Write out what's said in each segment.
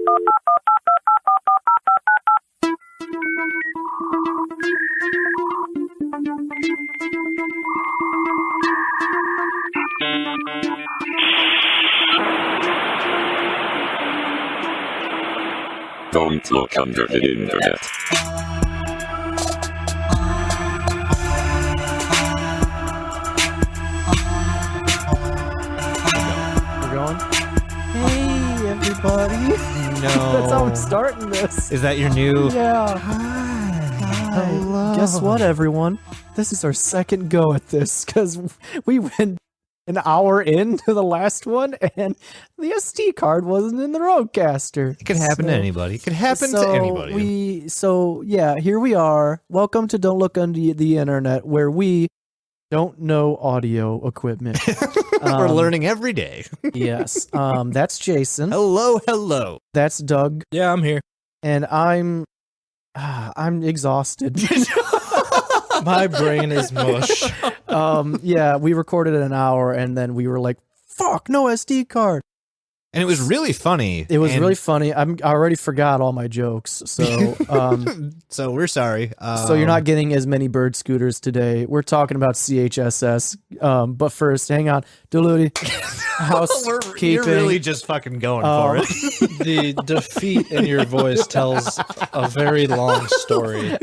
Don't look under the internet. We're going? Hey, everybody. No. That's how I'm starting this. Is that your new... Yeah. Hi. Hello. Guess what, everyone? This is our second go at this, because we went an hour into the last one, and the SD card wasn't in the Rodecaster. It could happen to anybody. It could happen to anybody. Yeah, here we are. Welcome to Don't Look Under the Internet, where we don't know audio equipment. We're learning every day. Yes. That's Jason. Hello. That's Doug. Yeah, I'm here. And I'm exhausted. My brain is mush. Yeah, we recorded an hour and then we were like, fuck, no SD card. And it was really funny. It was really funny. I already forgot all my jokes. So so we're sorry. So you're not getting as many bird scooters today. We're talking about CHSS. But first, hang on. Diluti, housekeeping. You're really just fucking going for it. The defeat in your voice tells a very long story.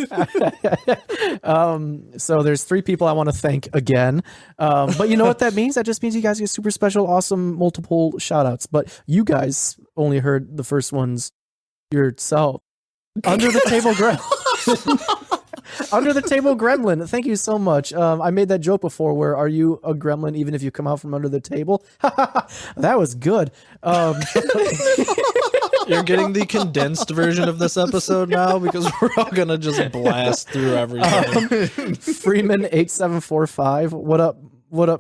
So there's 3 people I want to thank again. But you know what that means? That just means you guys get super special, awesome, multiple shout outs. But you guys only heard the first ones yourself. Under the Table Gremlin. Under the Table Gremlin. Thank you so much. I made that joke before where are you a gremlin even if you come out from under the table? That was good. You're getting the condensed version of this episode now because we're all going to just blast through everything. Freeman8745. What up,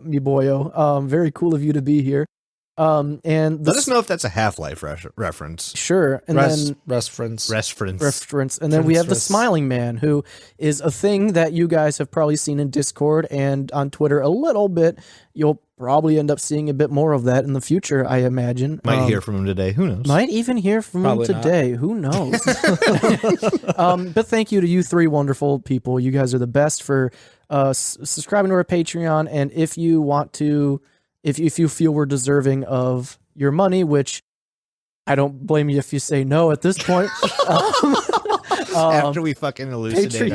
me boyo? Very cool of you to be here. And let us know if that's a Half-Life reference. Sure. And then reference. And then we have the Smiling Man, who is a thing that you guys have probably seen in Discord and on Twitter a little bit. You'll probably end up seeing a bit more of that in the future, I imagine. Might hear from him today. Who knows? Might even hear from him today. Who knows? But thank you to you 3 wonderful people. You guys are the best for subscribing to our Patreon. And if you want to, if you feel we're deserving of your money, which I don't blame you if you say no at this point. After we fucking elucidate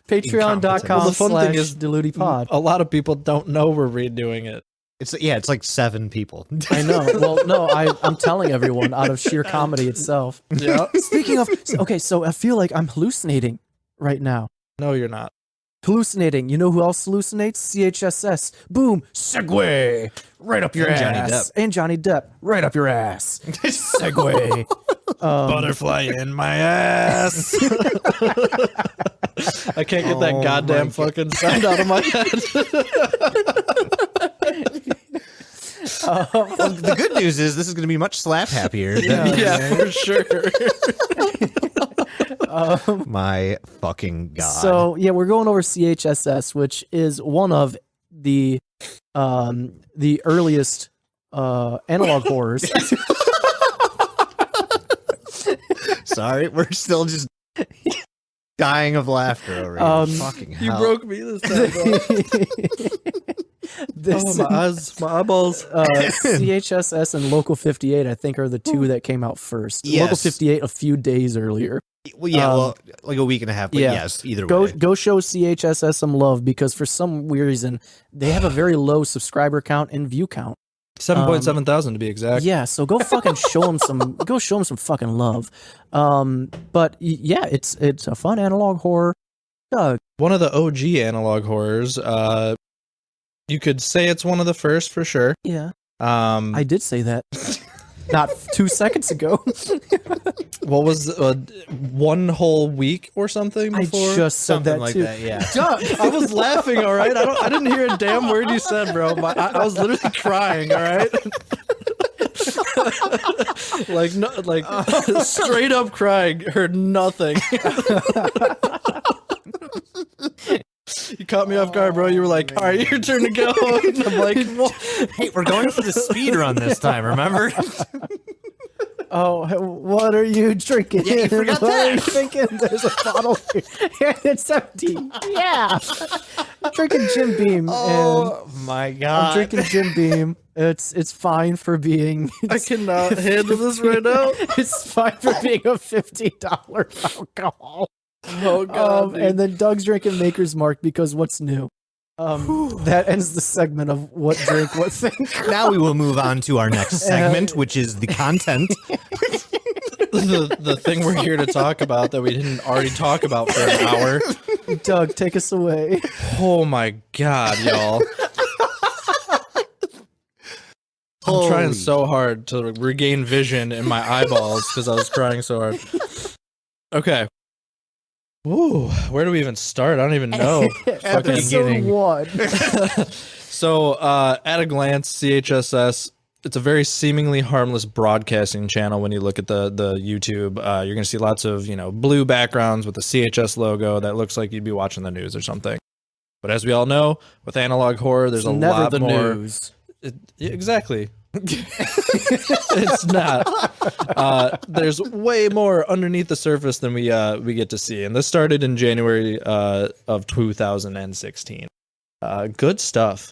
Patreon.com Well, the fun thing is DilutiPod. A lot of people don't know we're redoing it. It's like 7 people. I know. Well, no, I'm telling everyone out of sheer comedy itself. Yeah. Speaking of, okay, so I feel like I'm hallucinating right now. No, you're not. Hallucinating. You know who else hallucinates? CHSS. Boom. Segway. Right up your ass. Johnny Depp. And Johnny Depp. Right up your ass. Segway. Butterfly in my ass. I can't get that goddamn fucking sound out of my head. The good news is this is going to be much slap happier. Yeah, for sure. My fucking god. So yeah, we're going over CHSS, which is one of the earliest analog horrors. Sorry, we're still just dying of laughter over here. Fucking hell. You broke me this time, bro. My eyeballs. CHSS and Local 58, I think, are the 2 that came out first. Yes. Local 58 a few days earlier. Well, yeah, like a week and a half, but yes, either way. Go show CHSS some love, because for some weird reason, they have a very low subscriber count and view count. 7.7 thousand to be exact. Yeah, so go fucking show them some fucking love. But yeah, it's a fun analog horror. Doug. One of the OG analog horrors. You could say it's one of the first for sure. Yeah. I did say that. Not 2 seconds ago. What was 1 whole week or something before? I just said Something that like too. that, yeah. Doug, I was laughing, all right? I didn't hear a damn word you said, bro. I was literally crying, all right? Straight up crying. Heard nothing. You caught me off guard, bro. You were like, all right, your turn to go. And I'm like, Hey, we're going for the speed run this time, remember? Oh, what are you drinking? Yeah, you forgot what that. are you thinking? There's a bottle here, and it's empty. Yeah, I'm drinking Jim Beam. Oh my and god! I'm drinking Jim Beam. It's fine for being. I cannot handle this right now. It's fine for being a $50 alcohol. Oh god. And then Doug's drinking Maker's Mark because what's new? That ends the segment of what drink, what thing. Now we will move on to our next segment, which is the content. the thing we're here to talk about that we didn't already talk about for an hour. Doug, take us away. Oh my god, y'all. I'm trying Holy- so hard to regain vision in my eyeballs because I was crying so hard. Okay. Ooh, where do we even start? I don't even know. Fucking Episode beginning. 1. So, at a glance, CHSS, it's a very seemingly harmless broadcasting channel. When you look at the YouTube, you're going to see lots of, blue backgrounds with the CHS logo that looks like you'd be watching the news or something. But as we all know, with analog horror, there's a Never lot the more. news. Exactly. It's not. There's way more underneath the surface than we get to see, and this started in January of 2016. Good stuff.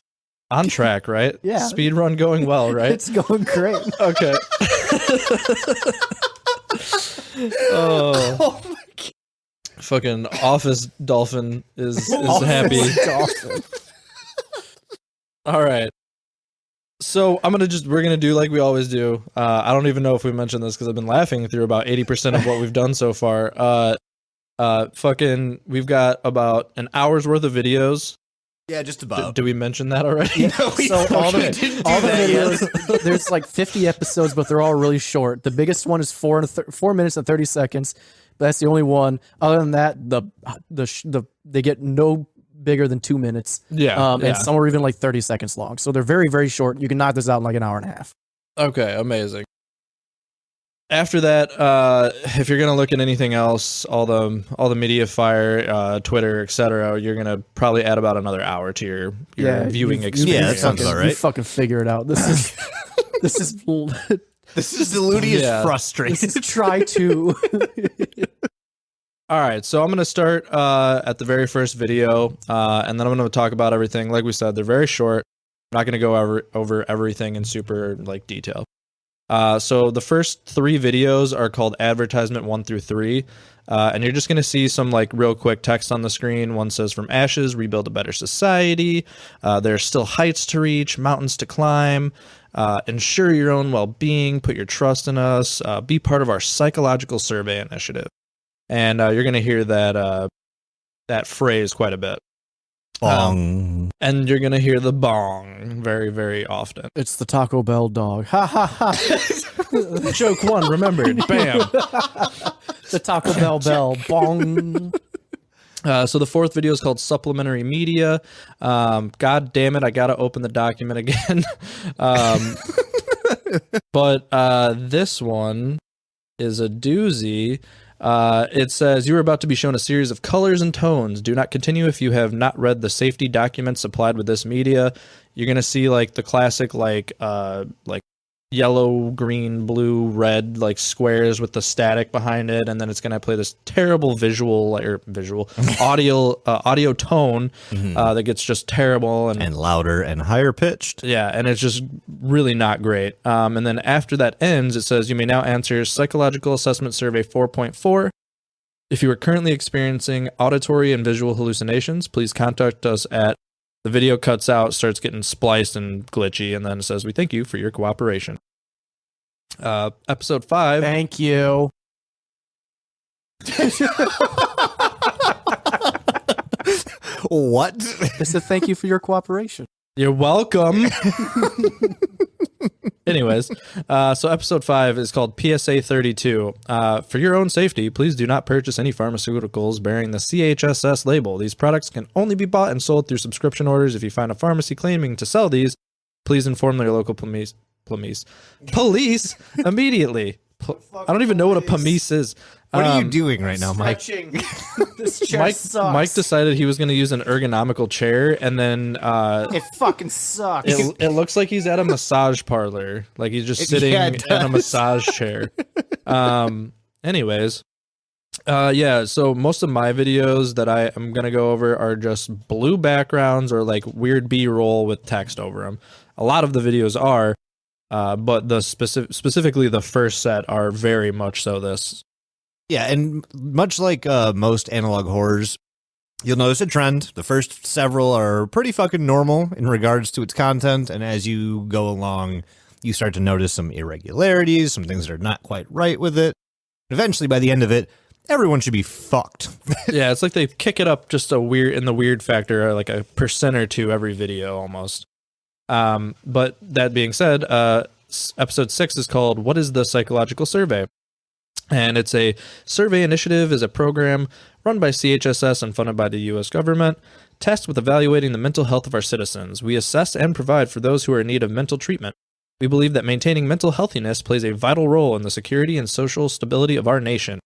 On track, right? Yeah. Speed run going well, right? It's going great. Okay. Oh my God. Fucking Office Dolphin is happy. Dolphin. All right. So we're gonna do like we always do. I don't even know if we mentioned this because I've been laughing through about 80% of what we've done so far. We've got about an hour's worth of videos. Yeah, just about. Did we mention that already? Yeah, No, we so all the didn't do that videos, there's like 50 episodes, but they're all really short. The biggest one is 4 minutes and 30 seconds. But that's the only one. Other than that, they get no bigger than 2 minutes. Yeah. And some are even like 30 seconds long. So they're very, very short. You can knock this out in like an hour and a half. Okay, amazing. After that, if you're gonna look at anything else, all the media fire, Twitter, etc., you're gonna probably add about another hour to your viewing experience. Yeah, that sounds about right. You fucking figure it out. This is This is Deludi is Yeah. frustrated. this is try to. All right, so I'm going to start at the very first video, and then I'm going to talk about everything. Like we said, they're very short. I'm not going to go over everything in super detail. So the first 3 videos are called advertisement 1 through 3, and you're just going to see some real quick text on the screen. One says, "From ashes, rebuild a better society. There are still heights to reach, mountains to climb. Ensure your own well-being. Put your trust in us. Be part of our psychological survey initiative." And you're going to hear that phrase quite a bit. Bong. And you're going to hear the bong very, very often. It's the Taco Bell dog. Ha ha ha. Joke 1 remembered. Bam. The Taco Bell bell. Bong. So the 4th video is called Supplementary Media. God damn it, I got to open the document again. But this one is a doozy. It says, "You are about to be shown a series of colors and tones. Do not continue if you have not read the safety documents supplied with this media." You're going to see the classic yellow, green, blue, red squares with the static behind it, and then it's going to play this terrible audio tone that gets just terrible And louder and higher pitched. yeah, and it's just really not great. And then after that ends, it says, "You may now answer Psychological Assessment Survey 4.4. If you are currently experiencing auditory and visual hallucinations, please contact us at..." The video cuts out, starts getting spliced and glitchy, and then it says, "We thank you for your cooperation." Episode 5. Thank you. What? I said thank you for your cooperation. You're welcome. Anyways, so episode 5 is called PSA 32. For your own safety, please do not purchase any pharmaceuticals bearing the CHSS label. These products can only be bought and sold through subscription orders. If you find a pharmacy claiming to sell these, please inform their local police immediately. I don't even know what a pumice is. What are you doing right now, Mike? This chair Mike, sucks. Mike decided he was going to use an ergonomical chair, and then It fucking sucks. it looks like he's at a massage parlor, like he's just sitting Yeah, it in a does. massage chair. Anyways, yeah. So most of my videos that I am gonna go over are just blue backgrounds or like weird B-roll with text over them. A lot of the videos are, but the specifically the first set are very much so this. Yeah, and much like most analog horrors, you'll notice a trend. The first several are pretty fucking normal in regards to its content, and as you go along, you start to notice some irregularities, some things that are not quite right with it. Eventually, by the end of it, everyone should be fucked. Yeah, it's like they kick it up just a weird in the weird factor, like a % or two every video almost. But that being said, episode 6 is called "What is the Psychological Survey?" And it's a survey initiative, is a program run by CHSS and funded by the U.S. government, tasked with evaluating the mental health of our citizens. We assess and provide for those who are in need of mental treatment. We believe that maintaining mental healthiness plays a vital role in the security and social stability of our nation.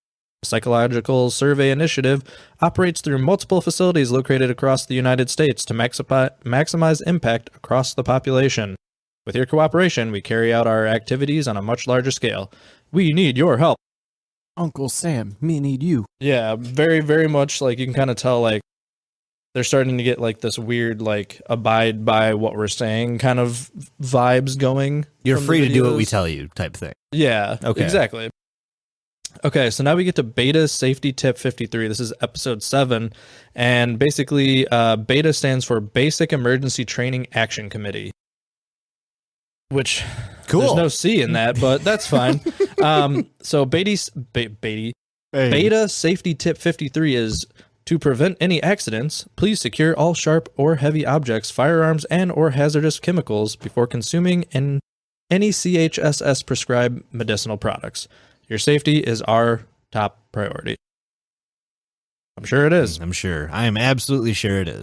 The Psychological Survey Initiative operates through multiple facilities located across the United States to maximize impact across the population. With your cooperation, we carry out our activities on a much larger scale. We need your help. Uncle Sam, me need you. Yeah, very, very much like you can kind of tell like they're starting to get like this weird like abide by what we're saying kind of vibes going. You're from free the to do what we videos. tell you type thing. Yeah, Okay. exactly. Okay, so now we get to Beta Safety Tip 53. This is episode 7, and basically Beta stands for Basic Emergency Training Action Committee, which Cool. there's no C in that, but that's fine. So Beta Safety Tip 53 is to prevent any accidents, please secure all sharp or heavy objects, firearms, and or hazardous chemicals before consuming any CHSS prescribed medicinal products. Your safety is our top priority. I'm sure it is. I'm sure. I am absolutely sure it is.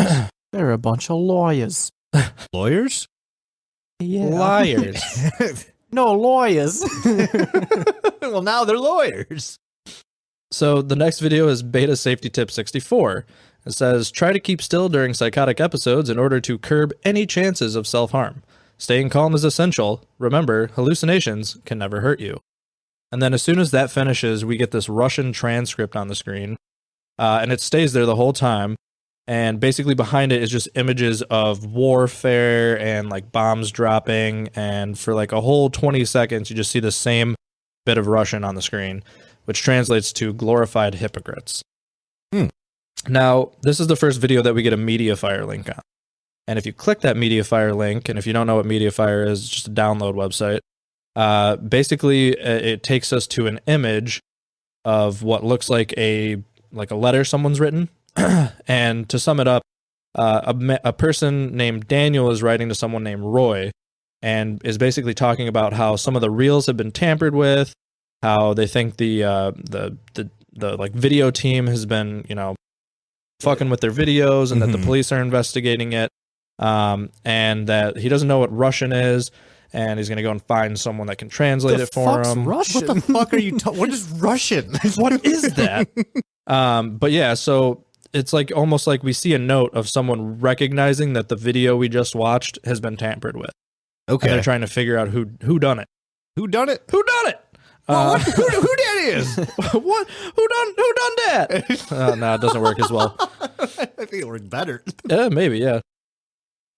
They're a bunch of lawyers. Lawyers? Yeah. Liars. No, lawyers. Well, now they're lawyers. So the next video is Beta Safety Tip 64. It says, try to keep still during psychotic episodes in order to curb any chances of self-harm. Staying calm is essential. Remember, hallucinations can never hurt you. And then as soon as that finishes, we get this Russian transcript on the screen. And it stays there the whole time. And basically behind it is just images of warfare and like bombs dropping. And for like a whole 20 seconds, you just see the same bit of Russian on the screen, which translates to glorified hypocrites. Now, this is the first video that we get a Mediafire link on. And if you click that Mediafire link, and if you don't know what Mediafire is, it's just a download website. Basically, it takes us to an image of what looks like a letter someone's written. And to sum it up, a person named Daniel is writing to someone named Roy, and is basically talking about how some of the reels have been tampered with, how they think the like video team has been, you know, fucking with their videos, and that the police are investigating it, and that he doesn't know what Russian is, and he's gonna go and find someone that can translate it for him. Russian? What the fuck are you talking? What is Russian? What is that? But yeah, so it's like almost like we see a note of someone recognizing that the video we just watched has been tampered with. Okay. And they're trying to figure out who done it. Who done it? Who done it? Who that is? What? Who done that? No, it doesn't work as well. I think it worked better. Yeah, maybe, yeah.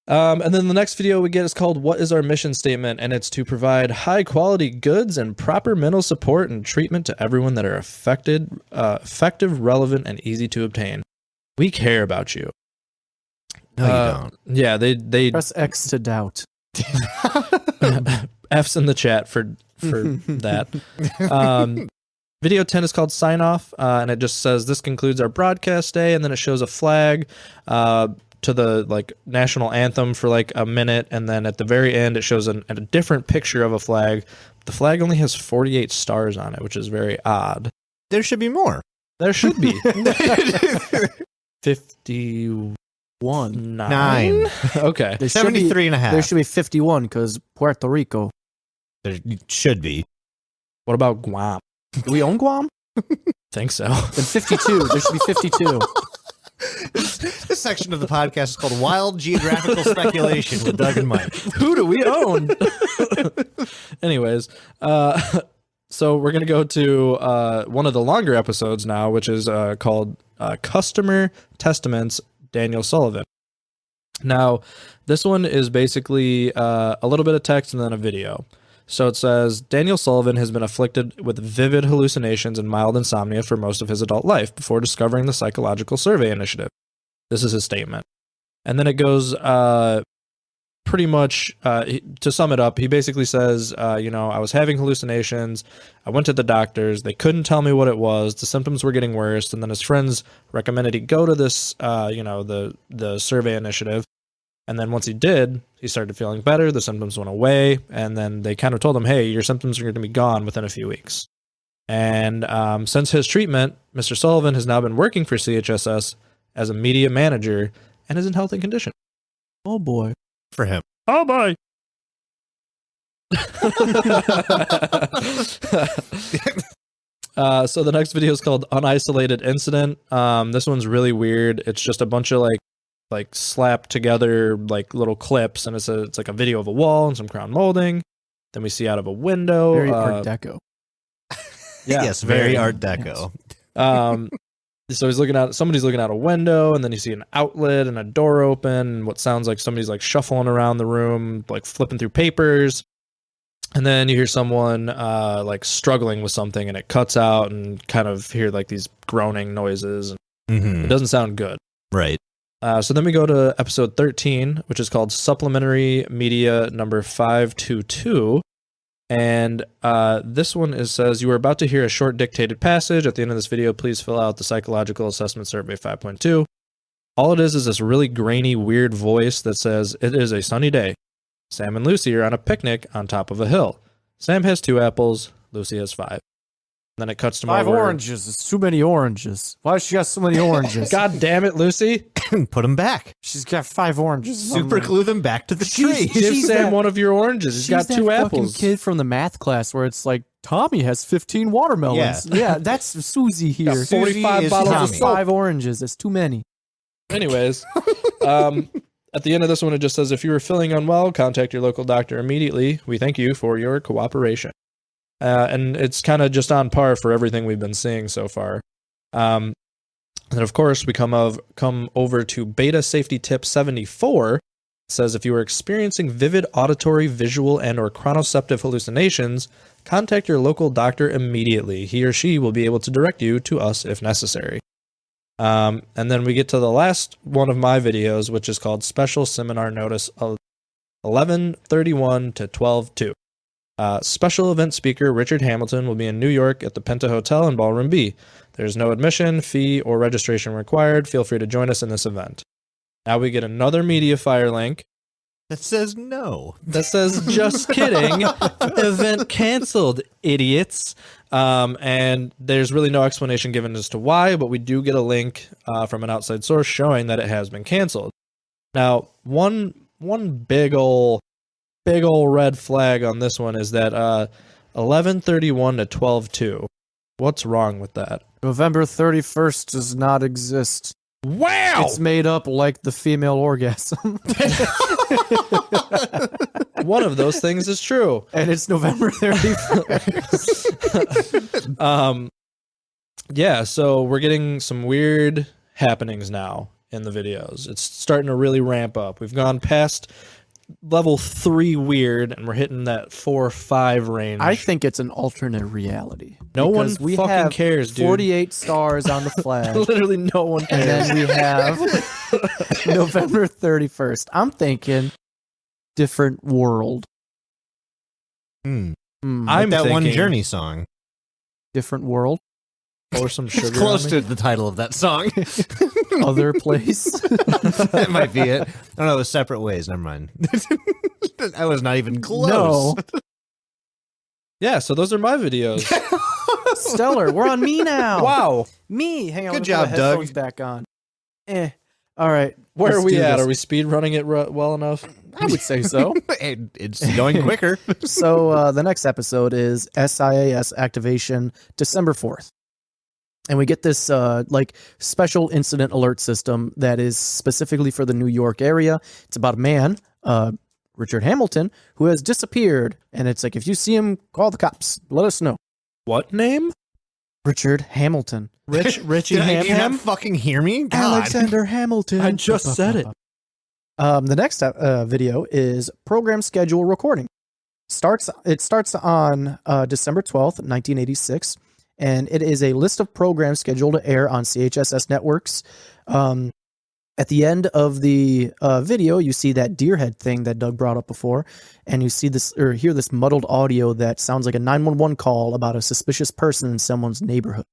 And then the next video we get is called What is Our Mission Statement? And it's to provide high quality goods and proper mental support and treatment to everyone that are effective, relevant, and easy to obtain. We care about you. No, you don't. Yeah, they Press X to doubt. F's in the chat for that. Video 10 is called Sign Off, and it just says this concludes our broadcast day, and then it shows a flag to the like national anthem for like a minute, and then at the very end it shows a different picture of a flag. The flag only has 48 stars on it, which is very odd. There should be more. There should be 51. 9. Okay. There should be 73 and a half. There should be 51 because Puerto Rico. There should be. What about Guam? Do we own Guam? Think so. Then 52. There should be 52. This section of the podcast is called Wild Geographical Speculation with Doug and Mike. Who do we own? Anyways, so we're going to go to one of the longer episodes now, which is called Customer Testaments, Daniel Sullivan. Now, this one is basically a little bit of text and then a video. So it says, Daniel Sullivan has been afflicted with vivid hallucinations and mild insomnia for most of his adult life before discovering the Psychological Survey Initiative. This is his statement. And then it goes pretty much, to sum it up, he basically says, I was having hallucinations. I went to the doctors. They couldn't tell me what it was. The symptoms were getting worse. And then his friends recommended he go to this, the survey initiative. And then once he did, he started feeling better. The symptoms went away. And then they kind of told him, hey, your symptoms are going to be gone within a few weeks. And since his treatment, Mr. Sullivan has now been working for CHSS as a media manager and is in healthy condition. Oh, boy. For him. Oh, boy. So the next video is called Unisolated Incident. This one's really weird. It's just a bunch of like slapped together like little clips, and it's like a video of a wall and some crown molding. Then we see out of a window. Very Art Deco. Yeah, yes, very Art Deco. So somebody's looking out a window, and then you see an outlet and a door open, and what sounds like somebody's like shuffling around the room, like flipping through papers. And then you hear someone like struggling with something, and it cuts out, and kind of hear like these groaning noises. It doesn't sound good. Right. So then we go to episode 13, which is called Supplementary Media number 522. And this one says, you are about to hear a short dictated passage. At the end of this video, please fill out the Psychological Assessment Survey 5.2. All it is this really grainy, weird voice that says, it is a sunny day. Sam and Lucy are on a picnic on top of a hill. Sam has 2 apples. Lucy has 5. Then it cuts to 5 over. oranges. It's too many oranges. Why does she got so many oranges? God damn it, Lucy. Put them back. She's got 5 oranges. Super glue them back to the tree. Give Sam one of your oranges. He's got 2 apples. Kid from the math class where it's like, Tommy has 15 watermelons. Yeah, that's Susie here. Susie 45 is bottles Tommy. of soap. 5 oranges. That's too many. Anyways, at the end of this one, it just says, if you are feeling unwell, contact your local doctor immediately. We thank you for your cooperation. And it's kind of just on par for everything we've been seeing so far. And of course, we come over to Beta Safety Tip 74. It says, if you are experiencing vivid auditory, visual, and or chronoceptive hallucinations, contact your local doctor immediately. He or she will be able to direct you to us if necessary. And then we get to the last one of my videos, which is called Special Seminar Notice 11/31 to 12/2. Special event speaker Richard Hamilton will be in New York at the Penta Hotel in Ballroom B. There's no admission, fee, or registration required. Feel free to join us in this event. Now we get another MediaFire link. That says no. That says, just kidding. Event canceled, idiots. And there's really no explanation given as to why, but we do get a link from an outside source showing that it has been canceled. Now, one big ol' red flag on this one is that 11/31 to 12/2. What's wrong with that? November 31st does not exist. Wow! It's made up like the female orgasm. One of those things is true. And it's November 31st. Yeah, so we're getting some weird happenings now in the videos. It's starting to really ramp up. We've gone past level 3 weird, and we're hitting that 4 or 5 range. I think it's an alternate reality. No one Because we fucking have cares, dude. 48 stars on the flag. Literally no one And cares. then we have November 31st. I'm thinking different world. I'm I'm that one thinking- Journey song. Different world. Or some sugar. It's close on to me. the title of that song. Other place. That might be it. Oh no, it was Separate Ways. Never mind. I was not even close. No. Yeah, so those are my videos. Stellar. We're on me now. Wow. Me. Hang on. Good let me put job, my Doug. headphones back on. All right. Where are let's we do at? this. Are we speed running it well enough? I would say so. It's going quicker. So the next episode is SIAS activation December 4th. And we get this like special incident alert system that is specifically for the New York area. It's about a man, Richard Hamilton, who has disappeared. And it's like, if you see him, call the cops. Let us know. What name? Richard Hamilton. Richie Did you Ham not fucking hear me? God. Alexander Hamilton. I just said it. The next video is program schedule recording. It starts on December 12th, 1986, and it is a list of programs scheduled to air on CHSS networks. At the end of the video, you see that deer head thing that Doug brought up before, and you see this or hear this muddled audio that sounds like a 911 call about a suspicious person in someone's neighborhood.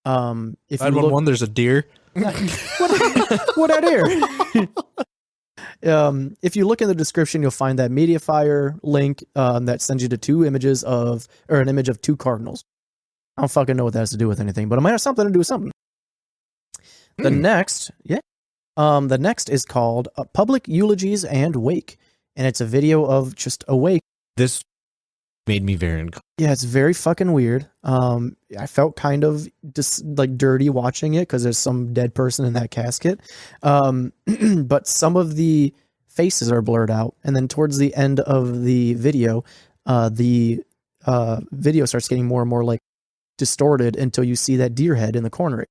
If you look, there's a deer. what I hear. If you look in the description, you'll find that MediaFire link that sends you to an image of two cardinals. I don't fucking know what that has to do with anything, but it might have something to do with something. The next is called Public Eulogies and Wake, and it's a video of just a wake. This made me very uncomfortable. Yeah, it's very fucking weird. I felt kind of just like dirty watching it because there's some dead person in that casket. But some of the faces are blurred out, and then towards the end of the video starts getting more and more like distorted until you see that deer head in the corner.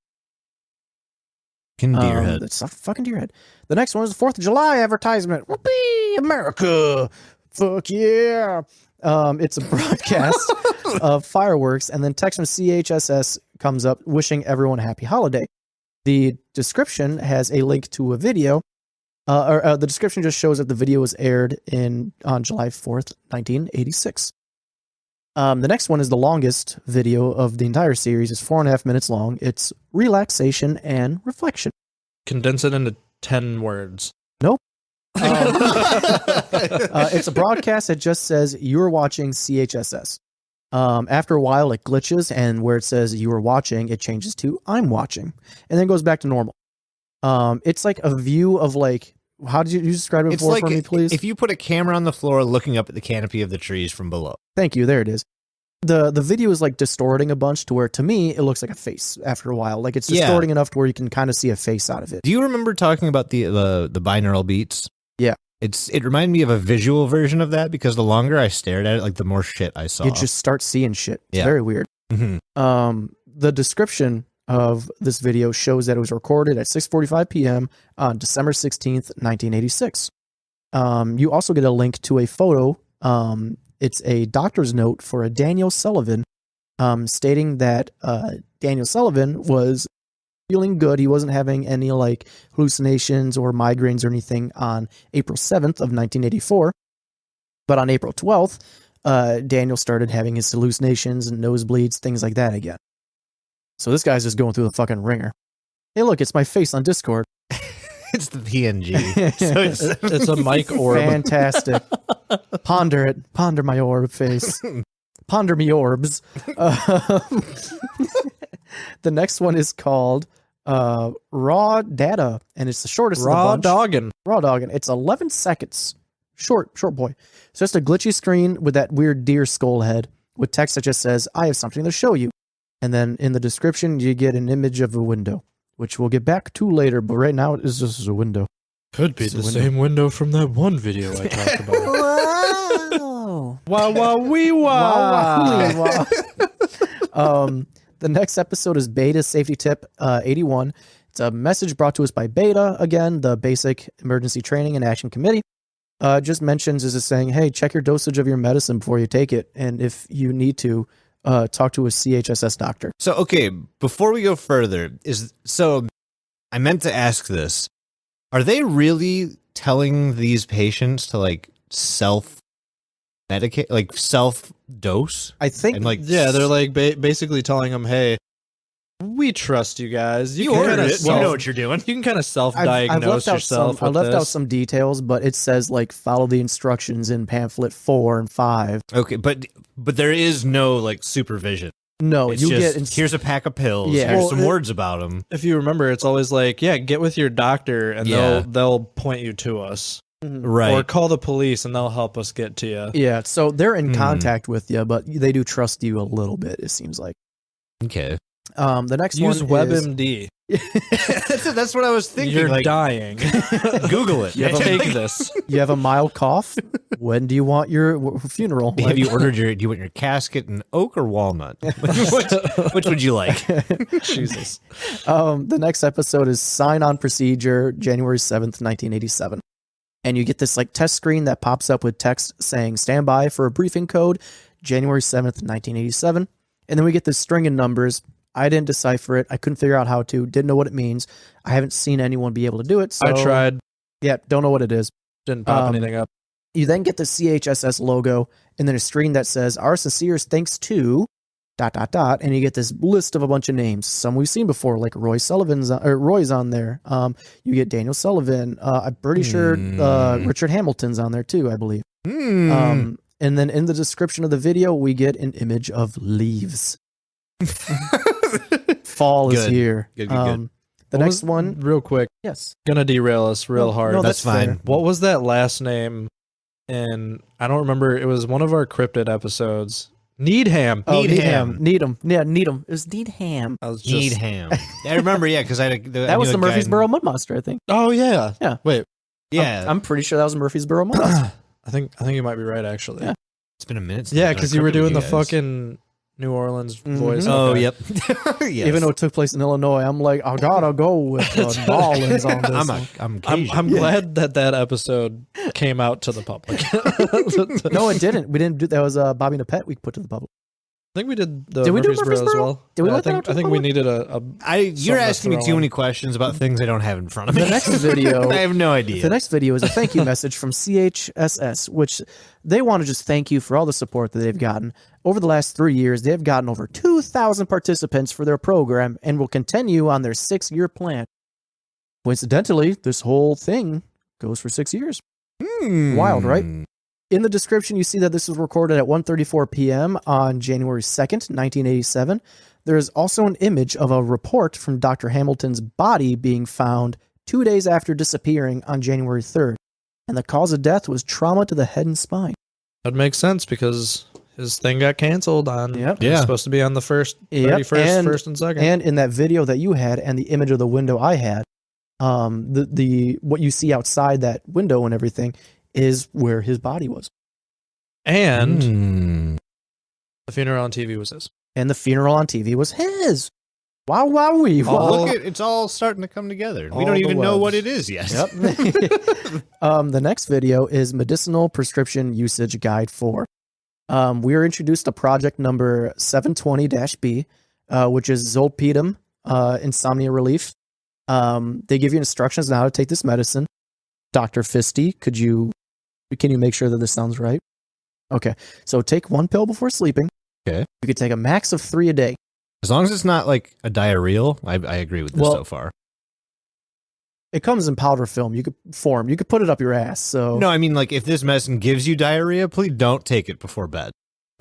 Deer head. It's a fucking deer head. The next one is the 4th of July advertisement. Whoopee, America. Fuck yeah. It's a broadcast of fireworks, and then text from CHSS comes up wishing everyone a happy holiday. The description has a link to a video, the description just shows that the video was aired on July 4th, 1986. The next one is the longest video of the entire series. It's 4.5 minutes long. It's relaxation and reflection. Condense it into 10 words. Nope. It's a broadcast that just says you're watching CHSS. After a while, it glitches, and where it says you are watching, it changes to I'm watching, and then goes back to normal. It's like a view of like, how did you describe it before for me, please? If you put a camera on the floor looking up at the canopy of the trees from below. Thank you. There it is. The video is like distorting a bunch to where, to me, it looks like a face after a while. Like it's distorting enough to where you can kind of see a face out of it. Do you remember talking about the binaural beats? Yeah. It reminded me of a visual version of that because the longer I stared at it, like the more shit I saw. You just start seeing shit. It's very weird. Mm-hmm. The description of this video shows that it was recorded at 6:45 p.m. on December 16th, 1986. You also get a link to a photo. It's a doctor's note for a Daniel Sullivan, stating that Daniel Sullivan was feeling good. He wasn't having any like hallucinations or migraines or anything on April 7th of 1984. But on April 12th, Daniel started having his hallucinations and nosebleeds, things like that again. So this guy's just going through the fucking ringer. Hey, look, it's my face on Discord. It's the PNG. So it's a mic orb. Fantastic. Ponder it. Ponder my orb face. Ponder me orbs. The next one is called Raw Data, and it's the shortest of the bunch. Raw Doggin. It's 11 seconds. Short boy. It's just a glitchy screen with that weird deer skull head with text that just says, I have something to show you. And then in the description, you get an image of a window, which we'll get back to later, but right now it's just a window. Could be the same window from that one video I talked about. Wow. Wow, wow, wee, wow. The next episode is Beta Safety Tip 81. It's a message brought to us by Beta, again, the Basic Emergency Training and Action Committee. Just mentions is just saying, hey, check your dosage of your medicine before you take it. And if you need to, talk to a CHSS doctor. So, okay, before we go further, I meant to ask this. Are they really telling these patients to like self-medicate, like self-dose? I think, and like, yeah, they're like basically telling them, hey, we trust you guys. You ordered it. You know what you're doing. You can kind of self-diagnose yourself. I left out some details, but it says like follow the instructions in pamphlet 4 and 5. Okay, but there is no like supervision. No, It's you just, get here's a pack of pills. Yeah. Here's Well, some words about them. If you remember, it's always like, yeah, get with your doctor and Yeah. they'll point you to us. Right. Or call the police and they'll help us get to you. Yeah, so they're in Hmm. contact with you, but they do trust you a little bit, it seems like. Okay. The next Use one is WebMD. That's what I was thinking. You're like, dying. Google it. You have a- Take this. you have a mild cough. When do you want your funeral? Have you ordered do you want your casket in oak or walnut? which would you like? Jesus. The next episode is Sign On Procedure, January 7th, 1987. And you get this like test screen that pops up with text saying stand by for a briefing code, January 7th, 1987. And then we get this string of numbers. I didn't decipher it. I couldn't figure out how to. Didn't know what it means. I haven't seen anyone be able to do it. So I tried. Yeah, don't know what it is. Didn't pop anything up. You then get the CHSS logo and then a screen that says our sincerest thanks to ... and you get this list of a bunch of names. Some we've seen before, like Roy's on there. You get Daniel Sullivan. I'm pretty sure Richard Hamilton's on there too, I believe. And then in the description of the video, we get an image of leaves. Fall is Good. here. Good. The next one, real quick, yes. gonna derail us real No, hard. no, That's fine. fair. What was that last name? And I don't remember. It was one of our cryptid episodes. Needham. Oh, Needham. Needham. Yeah, Needham. It was Needham. I was just, Needham. I remember, yeah, because That was the Murfreesboro Mud Monster, I think. Oh yeah. Yeah. Wait. Yeah, I'm pretty sure that was Murfreesboro Mud Monster. I think you might be right actually. Yeah. it's been a minute. Since Yeah, I've done because a you were cryptid doing the with you guys. fucking New Orleans Mhm. voice. Oh, Okay. yep. Yes. Even though it took place in Illinois, I'm like, I gotta go with New Orleans on this. I'm I'm Cajun. glad that episode came out to the public. No, it didn't. We didn't do that. Was Bobby Nepet we put to the public. I think we did the Did we do Murfreesboro as Murfreesboro? well. Did we Yeah, let that out to I the think we public? needed a You're something to asking me throw too in. many questions about things I don't have in front of me. The next video, I have no idea. the next video is a thank you message from CHSS, which they want to just thank you for all the support that they've gotten. Over the last 3 years, they've gotten over 2,000 participants for their program and will continue on their 6-year plan. Coincidentally, this whole thing goes for 6 years. Wild, right? In the description, you see that this was recorded at 1:34 p.m. on January 2nd, 1987. There is also an image of a report from Dr. Hamilton's body being found 2 days after disappearing on January 3rd, and the cause of death was trauma to the head and spine. That makes sense because his thing got canceled on. Yep. It was supposed to be on the first, Yep, 31st, and- first and second. And in that video that you had, and the image of the window I had, the what you see outside that window and everything is where his body was. And the funeral on TV was his. And the funeral on TV was his. Wow, wowee. Oh, Wow. look, it's all starting to come together. We all don't the even know what webs. it is yet. Yep. The next video is Medicinal Prescription Usage Guide 4. We are introduced to project number 720-B, which is zolpidem, insomnia relief. They give you instructions on how to take this medicine. Dr. Fisty, can you make sure that this sounds right? Okay. So take 1 pill before sleeping. Okay. You could take a max of 3 a day. As long as it's not like a diarrheal, I agree with this Well, so far. It comes in powder film. You could put it up your ass. So No, I mean, like, if this medicine gives you diarrhea, please don't take it before bed.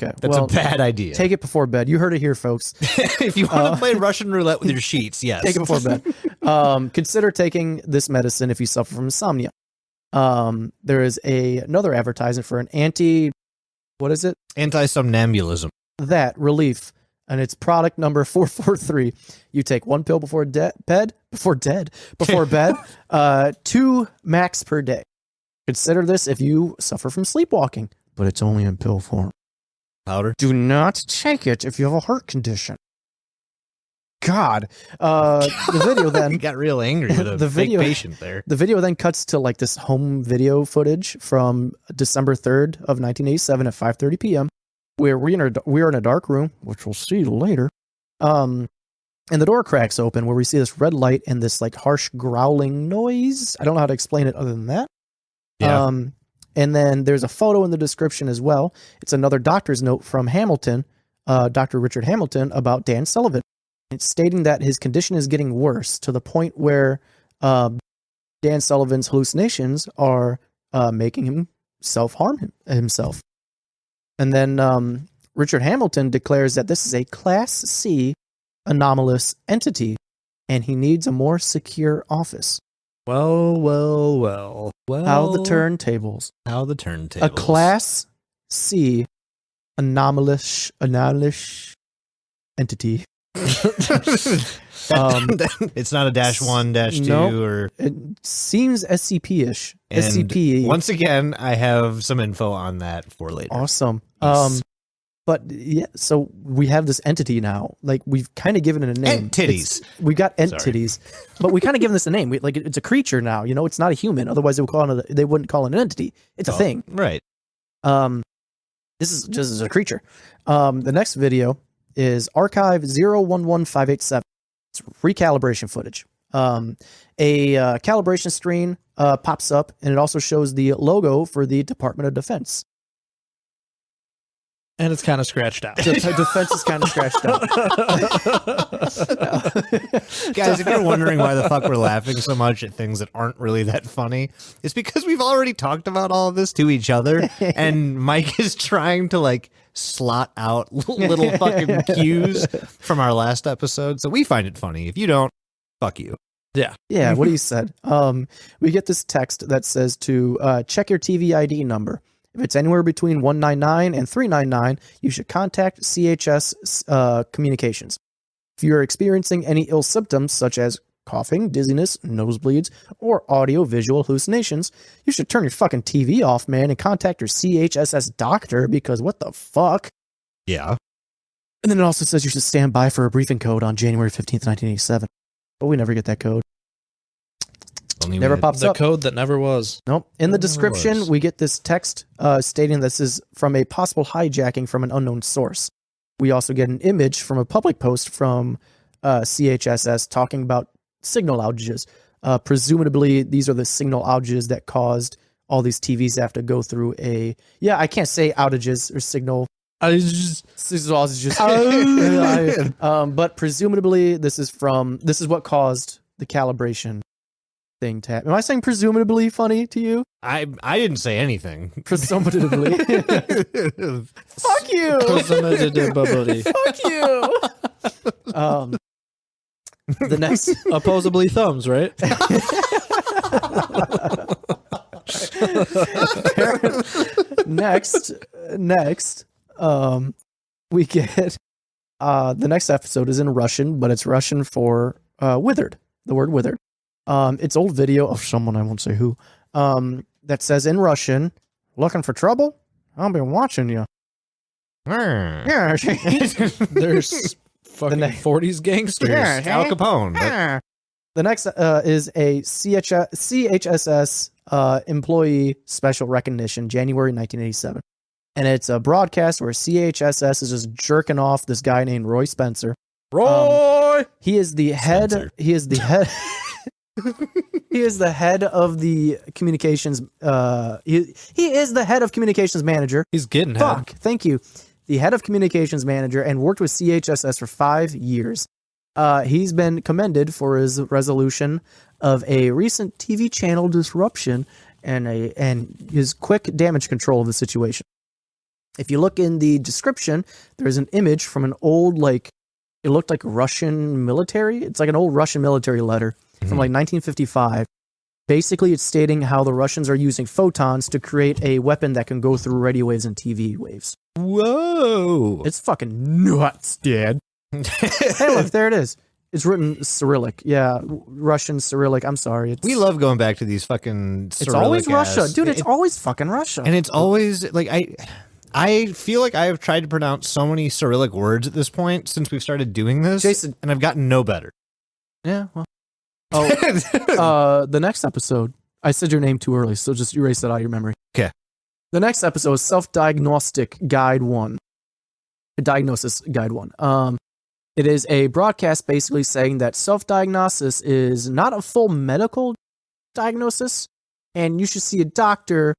okay. That's well, a bad idea. Take it before bed. You heard it here, folks. If you want to play Russian roulette with your sheets, yes. Take it before bed. Consider taking this medicine if you suffer from insomnia. There is another advertisement for an what is it? Anti-somnambulism. That relief, and it's product number 443. You take 1 pill before bed, 2 max per day. Consider this if you suffer from sleepwalking, but it's only in pill form. Powder. Do not take it if you have a heart condition. God. The video You then got real angry with a The fake video- patient there. the video then cuts to like this home video footage from December 3rd of 1987 at 5:30 p.m. where we are in a dark room, which we'll see later. And the door cracks open where we see this red light and this like harsh growling noise. I don't know how to explain it other than that. Yeah. And then there's a photo in the description as well. It's another doctor's note from Hamilton, Dr. Richard Hamilton, about Dan Sullivan. It's stating that his condition is getting worse to the point where Dan Sullivan's hallucinations are making him self-harm himself. And then Richard Hamilton declares that this is a Class C anomalous entity, and he needs a more secure office. Well. How the turntables. How the turntables. A Class C anomalous entity. It's not a -1, -2, nope. or It seems SCP-ish. and SCP. Once again, I have some info on that for later. Awesome. Yes. But yeah, so we have this entity now. Like, we've kind of given it a name. Entities. We got Sorry. entities, but we kind of given this a name. Like, it's a creature now. You know, it's not a human. Otherwise, they wouldn't call it an entity. It's a thing. Right. This is just as a creature. The next video is Archive 011587. It's recalibration footage. A calibration screen pops up, and it also shows the logo for the Department of Defense. And it's kind of scratched out. The defense is kind of scratched out. Guys, if you're wondering why the fuck we're laughing so much at things that aren't really that funny, it's because we've already talked about all of this to each other, and Mike is trying to like slot out little fucking cues from our last episode. So we find it funny. If you don't, fuck you. Yeah, what he said. We get this text that says to check your TV ID number. If it's anywhere between 199 and 399, you should contact CHS Communications. If you are experiencing any ill symptoms such as coughing, dizziness, nosebleeds, or audio-visual hallucinations, you should turn your fucking TV off, man, and contact your CHSS doctor, because what the fuck? Yeah. And then it also says you should stand by for a briefing code on January 15th, 1987. But we never get that code. Never pops The up. code that never was. Nope. In the Never description, was. we get this text stating this is from a possible hijacking from an unknown source. We also get an image from a public post from CHSS talking about signal outages. Presumably, these are the signal outages that caused all these TVs to have to go through a... Yeah, I can't say outages or signal... but presumably, this is what caused the calibration thing to happen. Am I saying presumably funny to you? I didn't say anything. Presumably. Fuck you. Fuck you. The next Opposably thumbs, right? next, we get the next episode is in Russian, but it's Russian for withered. The word withered. It's old video of someone, I won't say who, that says in Russian, looking for trouble? I'll be watching you. Yeah. There's fucking 40s gangsters. Yeah. Al Capone. The next is a CHSS employee special recognition, January 1987. And it's a broadcast where CHSS is just jerking off this guy named Roy Spencer. Roy! He is the head. Spencer. He is the head. He is the head of the communications. He is the head of communications manager. He's getting Fuck. Thank you. The head of communications manager and worked with CHSS for 5 years. He's been commended for his resolution of a recent TV channel disruption and his quick damage control of the situation. If you look in the description, there's an image from an old, like, it looked like Russian military. It's like an old Russian military letter from like 1955. Basically, it's stating how the Russians are using photons to create a weapon that can go through radio waves and TV waves. Whoa. It's fucking nuts, dude. Hey, look, there it is. It's written Cyrillic. Yeah, Russian Cyrillic. I'm sorry. We love going back to these fucking It's always Cyrillic-ass- Russia. Dude, it's always fucking Russia. And it's always like I feel like I have tried to pronounce so many Cyrillic words at this point since we've started doing this, Jason. and I've gotten no better. Yeah, well. Oh, the next episode. I said your name too early, so just erase that out of your memory. Okay. The next episode is Self-Diagnostic Guide 1. Diagnosis Guide 1. It is a broadcast basically saying that self-diagnosis is not a full medical diagnosis, and you should see a doctor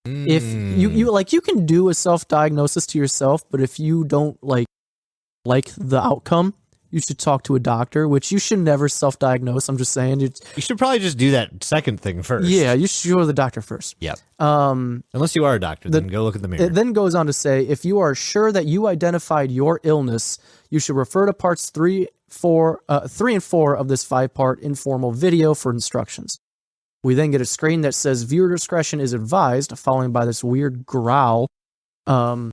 if you like. You can do a self-diagnosis to yourself, but if you don't like the outcome, you should talk to a doctor, which you should never self-diagnose. I'm just saying. You should probably just do that second thing first. Yeah, you should go to the doctor first. Yeah. Unless you are a doctor, then go look in the mirror. It then goes on to say, if you are sure that you identified your illness, you should refer to parts 3 and 4 of this 5-part informal video for instructions. We then get a screen that says viewer discretion is advised, followed by this weird growl. And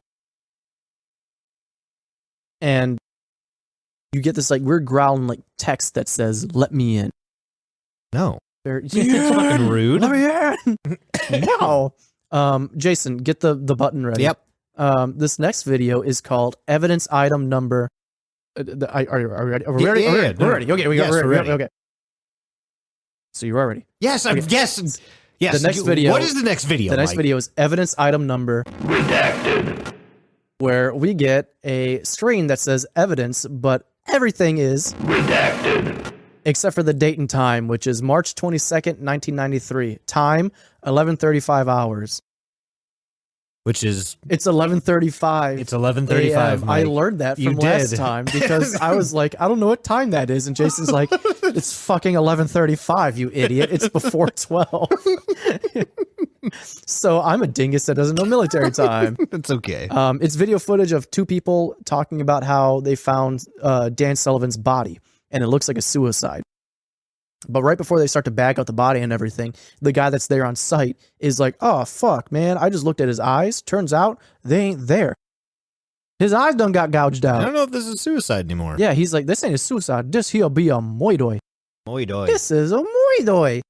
you get this like weird growling like text that says, "Let me in." No. It's fucking rude. Let me in. No. Jason, get the button ready. Yep. This next video is called Evidence Item Number. Are we ready? Are we ready? Yeah, We're ready. Okay, we're ready. Okay. So you are ready. Yes, yes. Yes. The next video. What is the next video? The next Mike? video is Evidence Item Number Redacted. where we get a screen that says evidence, but everything is Redacted. except for the date and time, which is March 22nd, 1993. Time, 11:35 hours. Which is It's 11:35. it's 11:35. I learned that You from last did. time because I was like, I don't know what time that is, and Jason's like, it's fucking 11:35, you idiot. It's before 12. So I'm a dingus that doesn't know military time. It's okay. It's video footage of two people talking about how they found Dan Sullivan's body, and it looks like a suicide. But right before they start to bag out the body and everything, the guy that's there on site is like, "Oh, fuck, man. I just looked at his eyes. Turns out they ain't there. His eyes done got gouged I don't out." know if this is suicide anymore. Yeah, he's like, "This ain't a suicide. This here'll be a moidoy. Oy doy. This is a moidoy."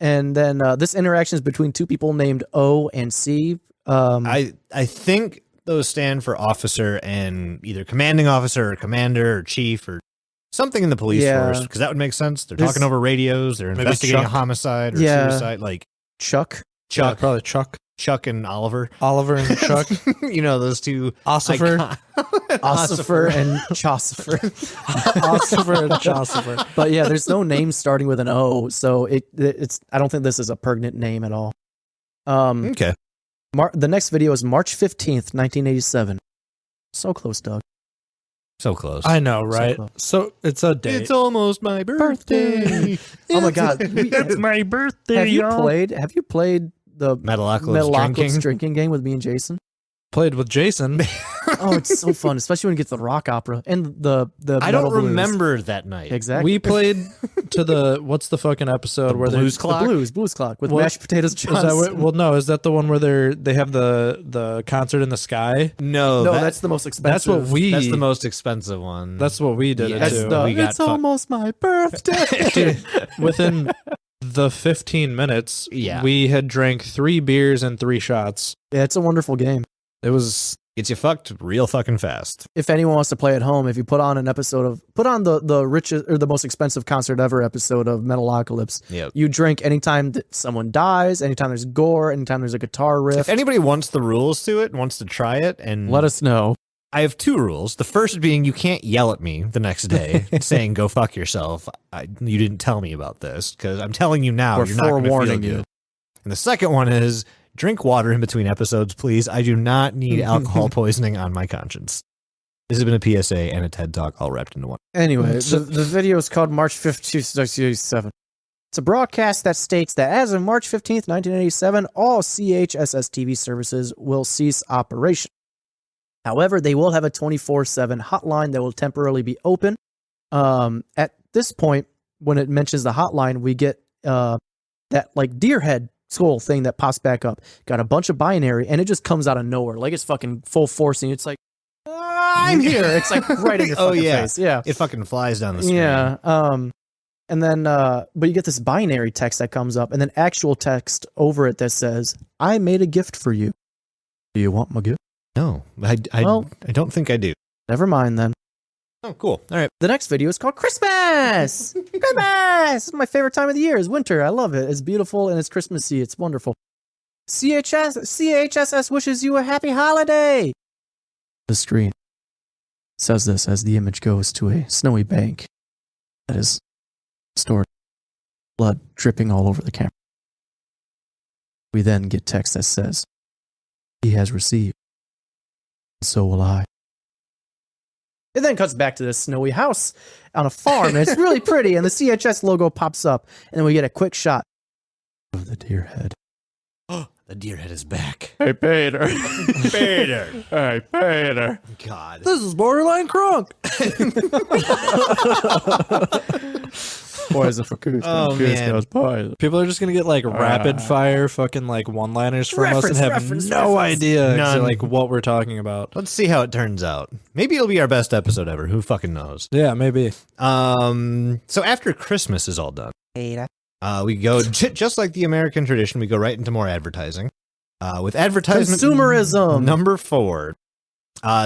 And then this interaction is between two people named O and C. I think those stand for officer and either commanding officer or commander or chief or something in the police force, because that would make sense. They're talking over radios. They're investigating a homicide or suicide. Like Chuck. Yeah, probably Chuck and Oliver. Oliver and Chuck. You know, those two. Ossifer. Ossifer and Chaucifer. Ossifer and Chaucifer. But yeah, there's no name starting with an O, so it's. I don't think this is a pertinent name at all. Okay. The next video is March 15th, 1987. So close, Doug. So close. I know, right? close. So it's a date. It's almost my birthday. Oh my God! It's my birthday. Have you played the Metalocalypse drinking game with me and Jason? Played with Jason. Oh, it's so fun, especially when you get to the rock opera and the. I metal don't blues. remember that night. Exactly. We played to the what's the fucking episode where Blues they Clock? The blues clock with What? mashed potatoes. is that what, well no is that the one where they have the concert in the sky? No, No, that's the most expensive. That's what we. that's the most expensive one. That's what we did. Yeah, it That's too. the. we got It's almost my birthday. Dude, within the 15 minutes, Yeah. we had drank 3 beers and 3 shots. Yeah, it's a wonderful game. It was Gets you fucked real fucking fast. If anyone wants to play at home, if you put on the richest or the most expensive concert ever episode of Metalocalypse, Yep. you drink anytime that someone dies, anytime there's gore, anytime there's a guitar riff. If anybody wants the rules to it, wants to try it, and Let us know. I have 2 rules. The first being you can't yell at me the next day saying "go fuck yourself." You didn't tell me about this because I'm telling you now. We're You're not going to feel forewarning good. you. And the second one is drink water in between episodes, please. I do not need alcohol poisoning on my conscience. This has been a PSA and a TED Talk all wrapped into one. Anyway, the video is called March 5th, 1987. It's a broadcast that states that as of March 15th, 1987, all CHSS TV services will cease operation. However, they will have a 24/7 hotline that will temporarily be open. At this point, when it mentions the hotline, we get that like deer head skull thing that pops back up. Got a bunch of binary, and it just comes out of nowhere, like it's fucking full force, and it's like, I'm here. It's like right in your fucking face. Yeah. It fucking flies down the screen. Yeah. And then, but you get this binary text that comes up, and then actual text over it that says, "I made a gift for you. Do you want my gift?" No, I don't think I do. Never mind then. Oh, cool. All right. The next video is called Christmas. Christmas. This is my favorite time of the year. It's winter. I love it. It's beautiful and it's Christmassy. It's wonderful. CHSS wishes you a happy holiday. The screen says this as the image goes to a snowy bank that is stored blood dripping all over the camera. We then get text that says, "He has received. So will I." It then cuts back to this snowy house on a farm, and it's really pretty, and the CHS logo pops up, and then we get a quick shot of the deer head. The deer head is back. Hey, Peter. Peter. Hey, Peter. God. This is borderline crunk. Poison for Coos. Oh, man. Poison. People are just gonna get like rapid fire fucking like one-liners from us and have no idea None. like what we're talking about. Let's see how it turns out. Maybe it'll be our best episode ever. Who fucking knows? Yeah, maybe. So after Christmas is all done, we go just like the American tradition. We go right into more advertising. With advertisement Consumerism. number 4.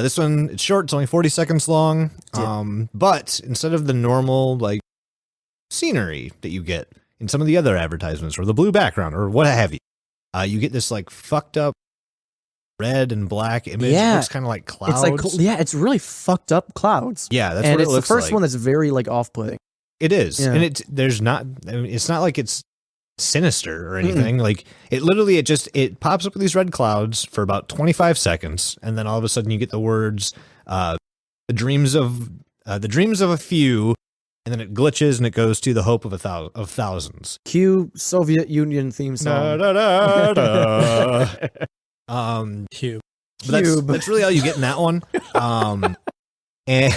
This one, it's short. It's only 40 seconds long. But instead of the normal like scenery that you get in some of the other advertisements, or the blue background, or what have you, you get this like fucked up red and black image. Yeah. It looks kind of like clouds. It's like, it's really fucked up clouds. Yeah, that's and what it it's looks the first like. one that's very like off-putting. It is, Yeah. and it's not like it's sinister or anything. Like it pops up with these red clouds for about 25 seconds, and then all of a sudden you get the words, the dreams of a few, and then it glitches and it goes to the hope of thousands. Cue Soviet Union theme song. Cube. But Cube. that's really all you get in that one. And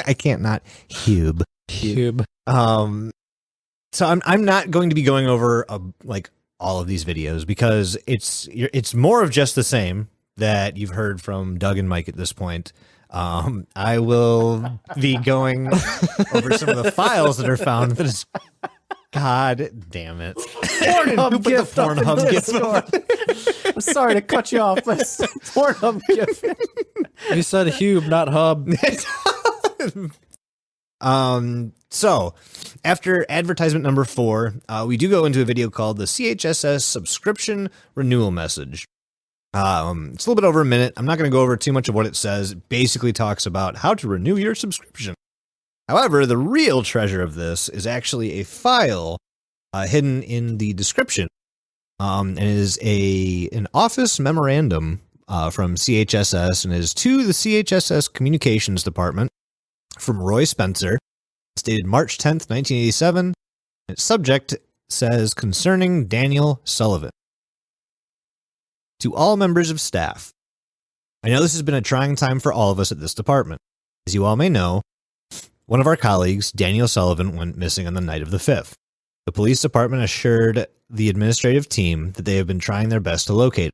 I can't not Cube. Cube. So I'm not going to be going over like all of these videos because it's more of just the same that you've heard from Doug and Mike at this point. I will be going over some of the files that are found. That is, God damn it! Pornhub Who put the gift up in Pornhub gift Discord. I'm sorry to cut you off, but Pornhub gift. You said Hube, not Hub. So after advertisement number 4, we do go into a video called the CHSS subscription renewal message. It's a little bit over a minute. I'm not going to go over too much of what it says. It basically talks about how to renew your subscription. However, the real treasure of this is actually a file hidden in the description. And it is an office memorandum from CHSS, and it is to the CHSS Communications Department from Roy Spencer. It's dated March 10th, 1987. Its subject says, concerning Daniel Sullivan. To all members of staff, I know this has been a trying time for all of us at this department. As you all may know, one of our colleagues, Daniel Sullivan, went missing on the night of the 5th. The police department assured the administrative team that they have been trying their best to locate him.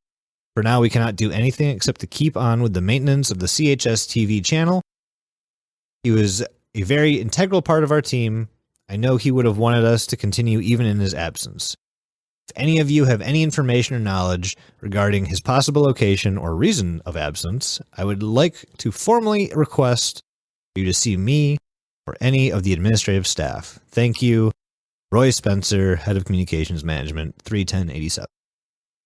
For now, we cannot do anything except to keep on with the maintenance of the CHS TV channel. He was a very integral part of our team. I know he would have wanted us to continue even in his absence. If any of you have any information or knowledge regarding his possible location or reason of absence, I would like to formally request you to see me or any of the administrative staff. Thank you, Roy Spencer, Head of Communications Management, 31087.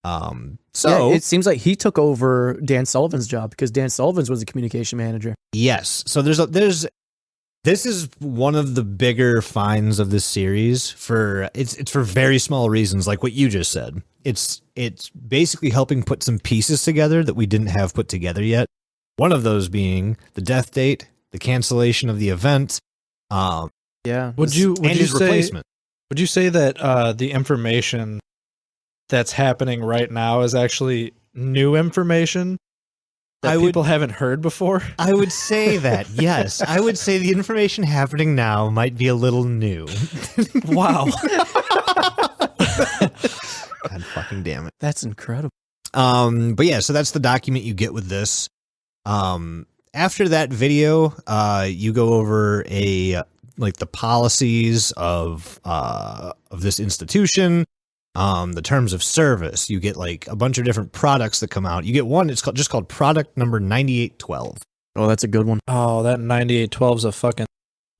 Yeah, it seems like he took over Dan Sullivan's job because Dan Sullivan's was a communication manager. Yes. So this is one of the bigger finds of this series for it's for very small reasons, like what you just said. It's basically helping put some pieces together that we didn't have put together yet. One of those being the death date, the cancellation of the event. Yeah. Would you his say replacement. Would you say that the information that's happening right now is actually new information that people haven't heard before? I would say that, yes. I would say the information happening now might be a little new. Wow. God fucking damn it. That's incredible. But yeah, so that's the document you get with this. After that video, you go over the policies of this institution, the terms of service. You get like a bunch of different products that come out. You get one, it's just called product number 9812. Oh, that's a good one. Oh, that 9812's a fucking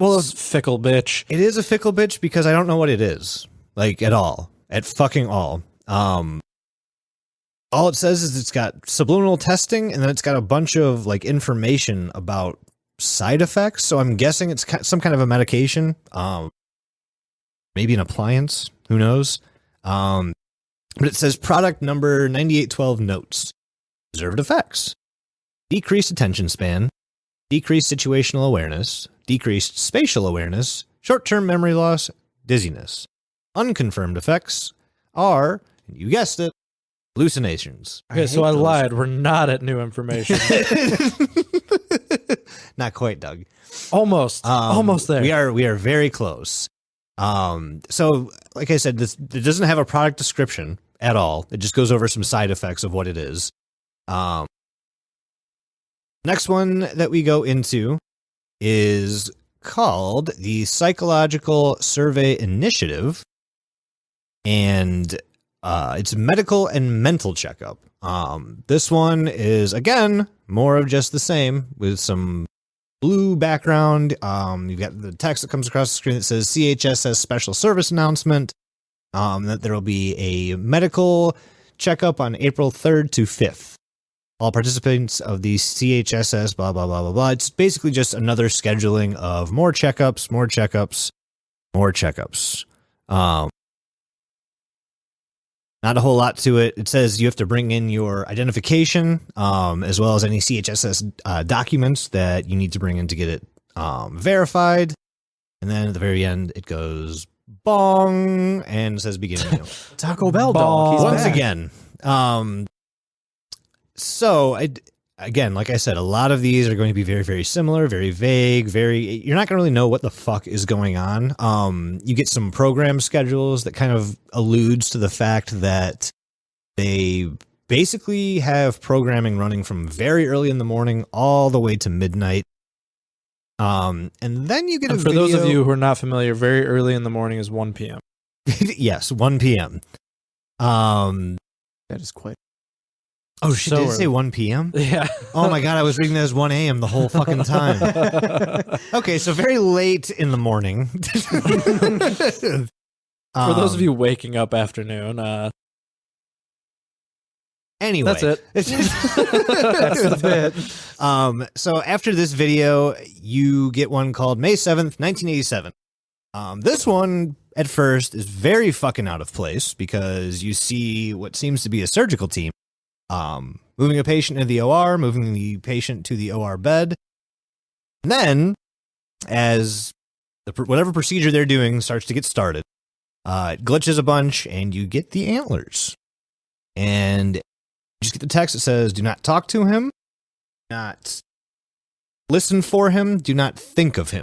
fickle bitch. It is a fickle bitch because I don't know what it is, like at all, at fucking all. All it says is it's got subliminal testing, and then it's got a bunch of like information about side effects. So I'm guessing it's some kind of a medication, maybe an appliance. Who knows? But it says product number 9812 notes: observed effects, decreased attention span, decreased situational awareness, decreased spatial awareness, short-term memory loss, dizziness. Unconfirmed effects are, you guessed it, hallucinations. Okay, so I lied. We're not at new information. Not quite, Doug. Almost there. We are very close. So like I said, it doesn't have a product description at all. It just goes over some side effects of what it is. Next one that we go into is called the Psychological Survey Initiative, and it's medical and mental checkup. This one is, again, more of just the same with some blue background. You've got the text that comes across the screen that says CHSS special service announcement, that there will be a medical checkup on April 3rd to 5th. All participants of the CHSS, blah, blah, blah, blah, blah. It's basically just another scheduling of more checkups, more checkups, more checkups. Not a whole lot to it. It says you have to bring in your identification, as well as any CHSS documents that you need to bring in to get it verified. And then at the very end, it goes bong and says begin meal. Taco Bell dog. He's Once back. again. So, again, like I said, a lot of these are going to be very, very similar, very vague, you're not going to really know what the fuck is going on. You get some program schedules that kind of alludes to the fact that they basically have programming running from very early in the morning all the way to midnight. And then you get And a for video. those of you who are not familiar, very early in the morning is 1 p.m. Yes, 1 p.m. That is quite. Oh, she So did early. say 1 p.m.? Yeah. Oh my God, I was reading that as 1 a.m. the whole fucking time. Okay, so very late in the morning. For those of you waking up afternoon, anyway. that's it. That's the bit. So after this video, you get one called May 7th, 1987. This one, at first, is very fucking out of place because you see what seems to be a surgical team moving a patient into the OR, moving the patient to the OR bed. And then, as whatever procedure they're doing starts to get started, it glitches a bunch, and you get the antlers. And you just get the text that says, do not talk to him, do not listen for him, do not think of him.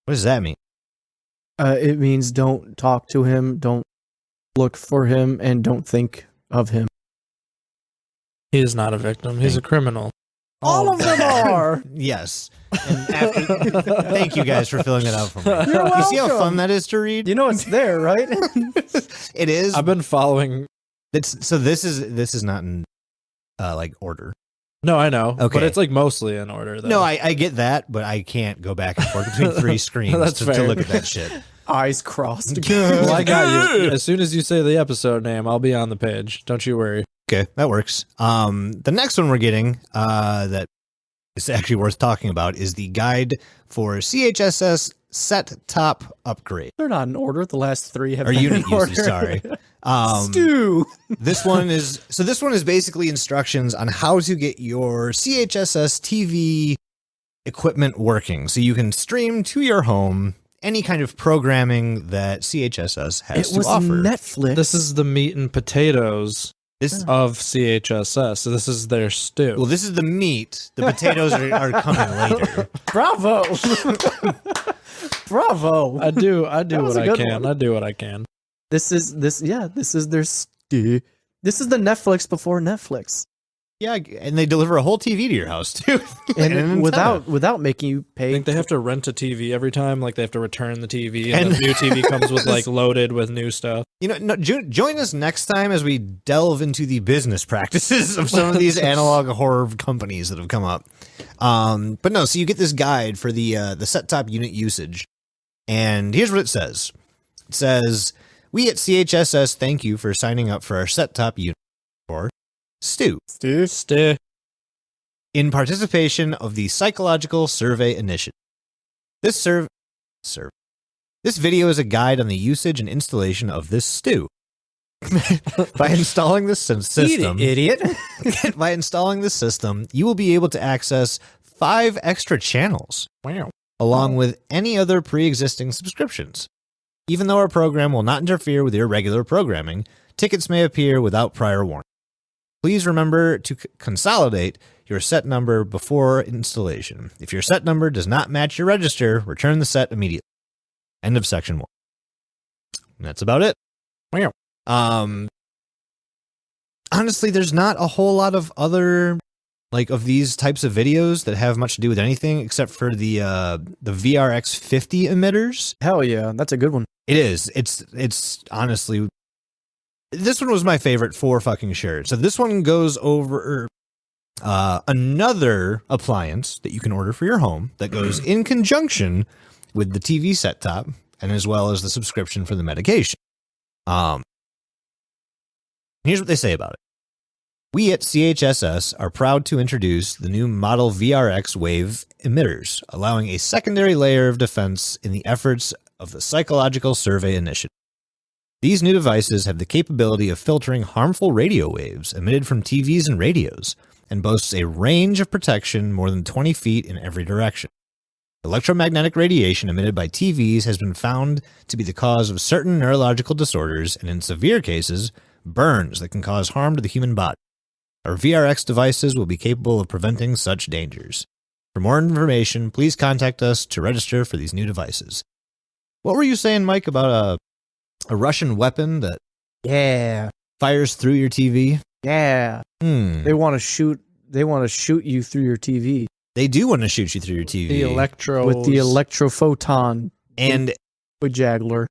What does that mean? It means don't talk to him, don't look for him, and don't think of him. He is not a victim. He's a criminal. All of them are. Yes. And thank you guys for filling that out for me. You're You see how welcome. fun that is to read? You know it's there, right? It is. I've been following. So this is not in like order. No, I know. Okay. But it's like mostly in order, though. No, I get that, but I can't go back and forth between three screens That's to fair. look at that shit. Eyes crossed. Well, I got you. As soon as you say the episode name, I'll be on the page. Don't you worry. Okay, that works. The next one we're getting that is actually worth talking about is the guide for CHSS set top upgrade. They're not in order. The last three have Or been unit in order. usage, sorry. Stu. This one is basically instructions on how to get your CHSS TV equipment working so you can stream to your home any kind of programming that CHSS has It to was offer. Netflix. This is the meat and potatoes This of CHSS. So this is their stew. well, this is the meat. The potatoes are coming later. Bravo. Bravo. I do That was what a I good can. one. I do what I can. This is their Stu. This is the Netflix before Netflix. Yeah, and they deliver a whole TV to your house too, And an antenna. without making you I pay. think they have to rent a TV every time. Like they have to return the TV, and And- the new TV comes with like loaded with new stuff. Join us next time as we delve into the business practices of some of these analog horror companies that have come up. But no, so you get this guide for the set top unit usage, and here's what it says. It says, "We at CHSS thank you for signing up for our set top unit for Stu Stay. in participation of the Psychological Survey Initiative. This This video is a guide on the usage and installation of this stew. By installing this system, idiot. by installing this system, you will be able to access 5 extra channels. Wow. Along with any other pre-existing subscriptions. Even though our program will not interfere with your regular programming, tickets may appear without prior warning. Please remember to consolidate your set number before installation. If your set number does not match your register, return the set immediately. End of section 1. And that's about it. Wow. Honestly, there's not a whole lot of other of these types of videos that have much to do with anything except for the VRX50 emitters. Hell yeah, that's a good one. It is. It's honestly, this one was my favorite for fucking sure. So this one goes over another appliance that you can order for your home that goes in conjunction with the TV set top and as well as the subscription for the medication. Here's what they say about it. We at CHSS are proud to introduce the new model VRX wave emitters, allowing a secondary layer of defense in the efforts of the Psychological Survey Initiative. These new devices have the capability of filtering harmful radio waves emitted from TVs and radios, and boasts a range of protection more than 20 feet in every direction. Electromagnetic radiation emitted by TVs has been found to be the cause of certain neurological disorders and, in severe cases, burns that can cause harm to the human body. Our VRX devices will be capable of preventing such dangers. For more information, please contact us to register for these new devices. What were you saying, Mike, about a Russian weapon that fires through your TV? Yeah. They want to shoot you through your TV. They do want to shoot you through your TV. With the electrophoton and juggler.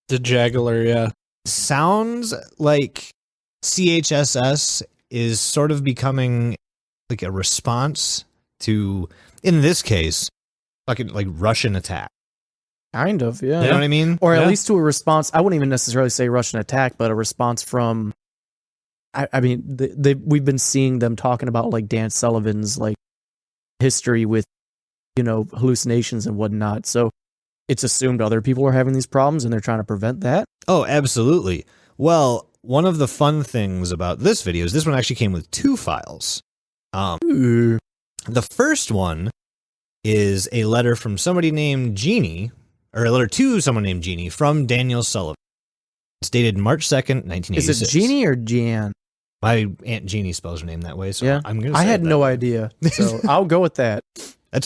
The juggler, yeah. Sounds like CHSS is sort of becoming like a response to, in this case, fucking like Russian attack. Kind of, yeah. You know what I mean? Or at least to a response. I wouldn't even necessarily say Russian attack, but a response from. I mean, we've been seeing them talking about like Dan Sullivan's like history with, hallucinations and whatnot. So it's assumed other people are having these problems and they're trying to prevent that. Oh, absolutely. Well, one of the fun things about this video is this one actually came with 2 files. The first one is a letter from somebody named Jeannie, or a letter to someone named Jeannie from Daniel Sullivan. It's dated March 2nd, 1986. Is it Jeannie or Jan? My Aunt Jeannie spells her name that way, so yeah. I'm going to say I had no idea, so I'll go with that.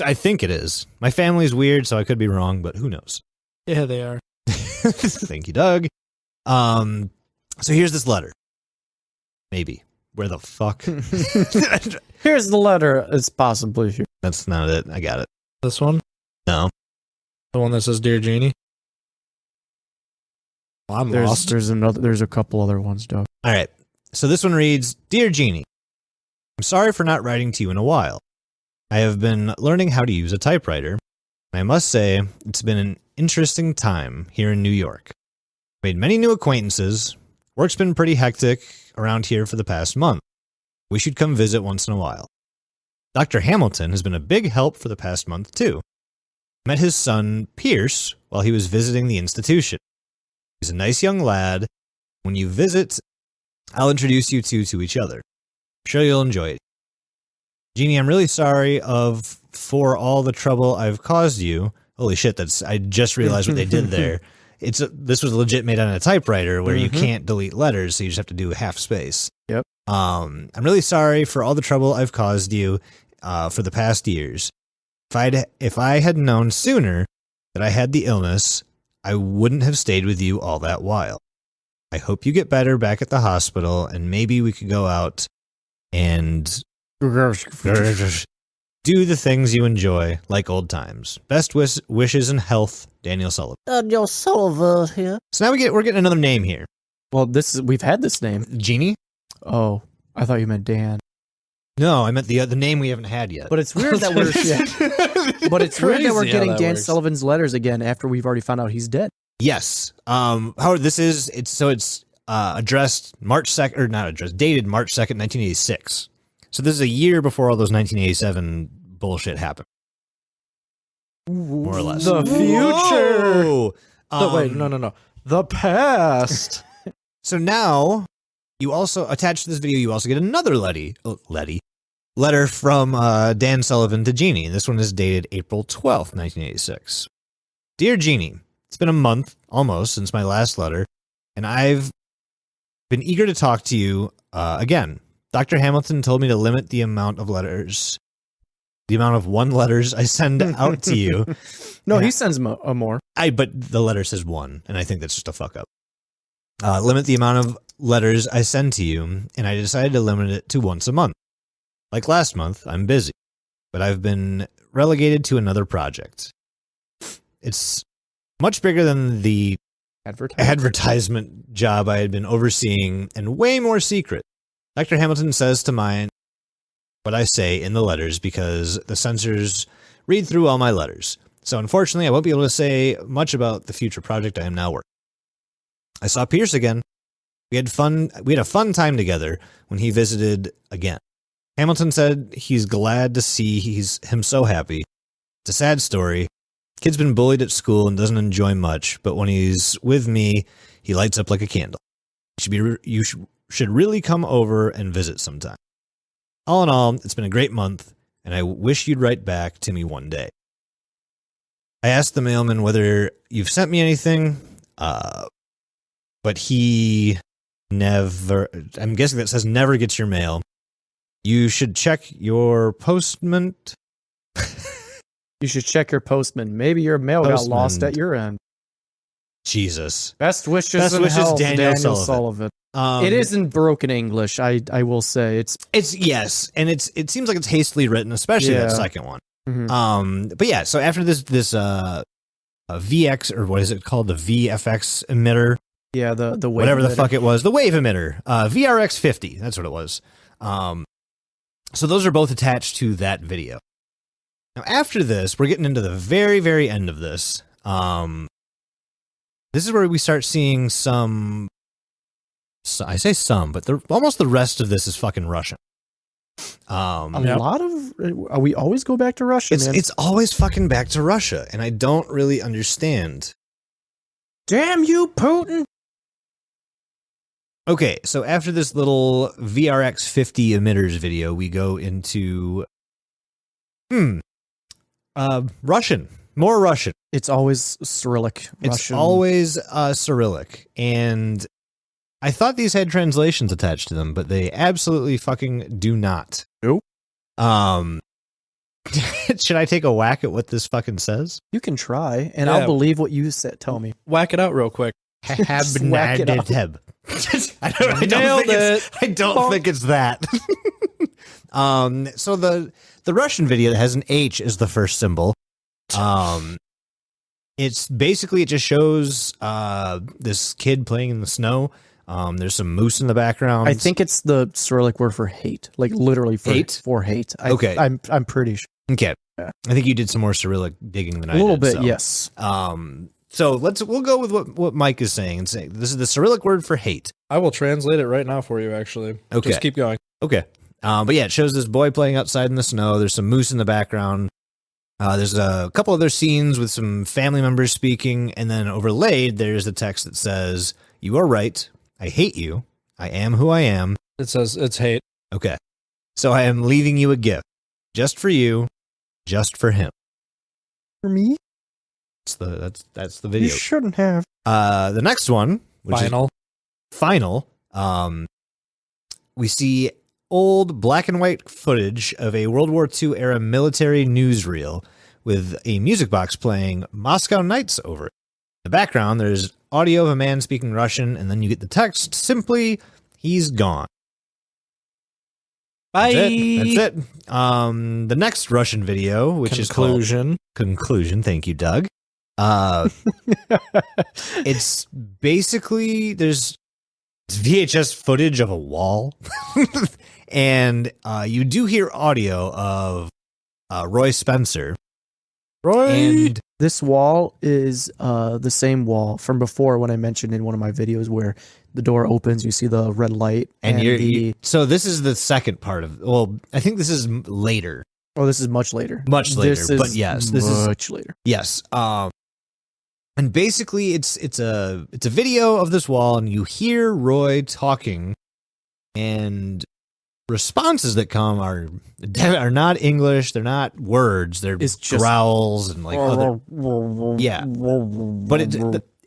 I think it is. My family's weird, so I could be wrong, but who knows? Yeah, they are. Thank you, Doug. So here's this letter. Maybe. Where the fuck? Here's the letter. It's possibly here. That's not it. I got it. This one? No. The one that says Dear Jeannie? Well, I'm lost. There's a couple other ones, Doug. All right. So this one reads, Dear Jeannie, I'm sorry for not writing to you in a while. I have been learning how to use a typewriter, and I must say it's been an interesting time here in New York. Made many new acquaintances. Work's been pretty hectic around here for the past month. We should come visit once in a while. Dr. Hamilton has been a big help for the past month, too. Met his son, Pierce, while he was visiting the institution. He's a nice young lad. When you visit, I'll introduce you two to each other. I'm sure you'll enjoy it. Jeannie, I'm really sorry for all the trouble I've caused you. Holy shit, I just realized what they did there. This was legit made on a typewriter where you can't delete letters, so you just have to do half space. Yep. I'm really sorry for all the trouble I've caused you for the past years. If I had known sooner that I had the illness, I wouldn't have stayed with you all that while. I hope you get better back at the hospital, and maybe we could go out and do the things you enjoy, like old times. Best wishes and health, Daniel Sullivan. Daniel Sullivan here. So now we're getting another name here. Well, we've had this name. Jeannie? Oh, I thought you meant Dan. No, I meant the name we haven't had yet. But it's weird that we're But it's weird that we're getting Dan Sullivan's letters again after we've already found out he's dead. Yes. However, it's addressed March 2nd, or not addressed, dated March 2nd, 1986. So this is a year before all those 1987 bullshit happened. More or less. The future. Wait, no. The past. So now, you also, attached to this video, you also get another letter from Dan Sullivan to Jeannie. This one is dated April 12th, 1986. Dear Jeannie, it's been a month almost since my last letter, and I've been eager to talk to you again. Dr. Hamilton told me to limit the amount of letters, the amount of one letters I send out to you. No, he sends more. But the letter says one, and I think that's just a fuck up. Limit the amount of letters I send to you, and I decided to limit it to once a month. Like last month, I'm busy, but I've been relegated to another project. It's much bigger than the advertisement job I had been overseeing and way more secret. Dr. Hamilton says to mine what I say in the letters because the censors read through all my letters. So unfortunately, I won't be able to say much about the future project I am now working. I saw Pierce again. We had a fun time together when he visited again. Hamilton said he's glad to see him so happy. It's a sad story. Kid's been bullied at school and doesn't enjoy much, but when he's with me, he lights up like a candle. You should really come over and visit sometime. All in all, it's been a great month, and I wish you'd write back to me one day. I asked the mailman whether you've sent me anything, but he never, I'm guessing that says never gets your mail. You should check your postman. You should check your postman. Maybe your mail got lost at your end. Jesus. Best wishes, Daniel Sullivan. It isn't broken English. I will say it's yes, and it seems like it's hastily written, especially that second one. Mm-hmm. But yeah, so after this VX, or what is it called, the VFX emitter? Yeah, the wave whatever emitter. the fuck it was, the wave emitter, VRX 50. That's what it was. So those are both attached to that video. Now after this, we're getting into the very, very end of this. This is where we start seeing some. I say some, but almost the rest of this is fucking Russian. Lot of we always go back to Russia. It's always fucking back to Russia, and I don't really understand. Damn you, Putin! Okay, so after this little VRX 50 emitters video, we go into Russian. More Russian. It's always Cyrillic. It's Russian. always Cyrillic, and I thought these had translations attached to them, but they absolutely fucking do not. Nope. Should I take a whack at what this fucking says? You can try, and I'll believe what you said. Tell me. Whack it out real quick. Just whack it up. I don't think it's that. So the Russian video that has an H as the first symbol. It's basically, it just shows this kid playing in the snow. There's some moose in the background. I think it's the Cyrillic word for hate, like literally for hate. Okay, I'm pretty sure. Okay, Yeah. I think you did some more Cyrillic digging than I did. A little bit, so. yes. So we'll go with what Mike is saying and say this is the Cyrillic word for hate. I will translate it right now for you, actually. Okay. Just keep going. Okay. But yeah, it shows this boy playing outside in the snow. There's some moose in the background. There's a couple other scenes with some family members speaking, and then overlaid, there's a text that says, "You are right. I hate you. I am who I am." It says it's hate. Okay. So I am leaving you a gift. Just for you. Just for him. For me? That's the You video. shouldn't have. The next one, which Final. is final, we see old black and white footage of a World War II era military newsreel with a music box playing Moscow Nights over it. In the background, there's audio of a man speaking Russian, and then you get the text, simply, "He's gone." Bye. That's it. The next Russian video, which is called Conclusion. Thank you, Doug. It's basically there's VHS footage of a wall, and you do hear audio of Roy Spencer. And This wall is the same wall from before when I mentioned in one of my videos where the door opens, you see the red light, and so this is the second part of. Well, I think this is later. Oh, this is much later. Much later, This is but yes, this is much later. Yes. And basically it's a video of this wall, and you hear Roy talking, and responses that come are not English. They're not words. They're It's just growls and like other. Yeah, but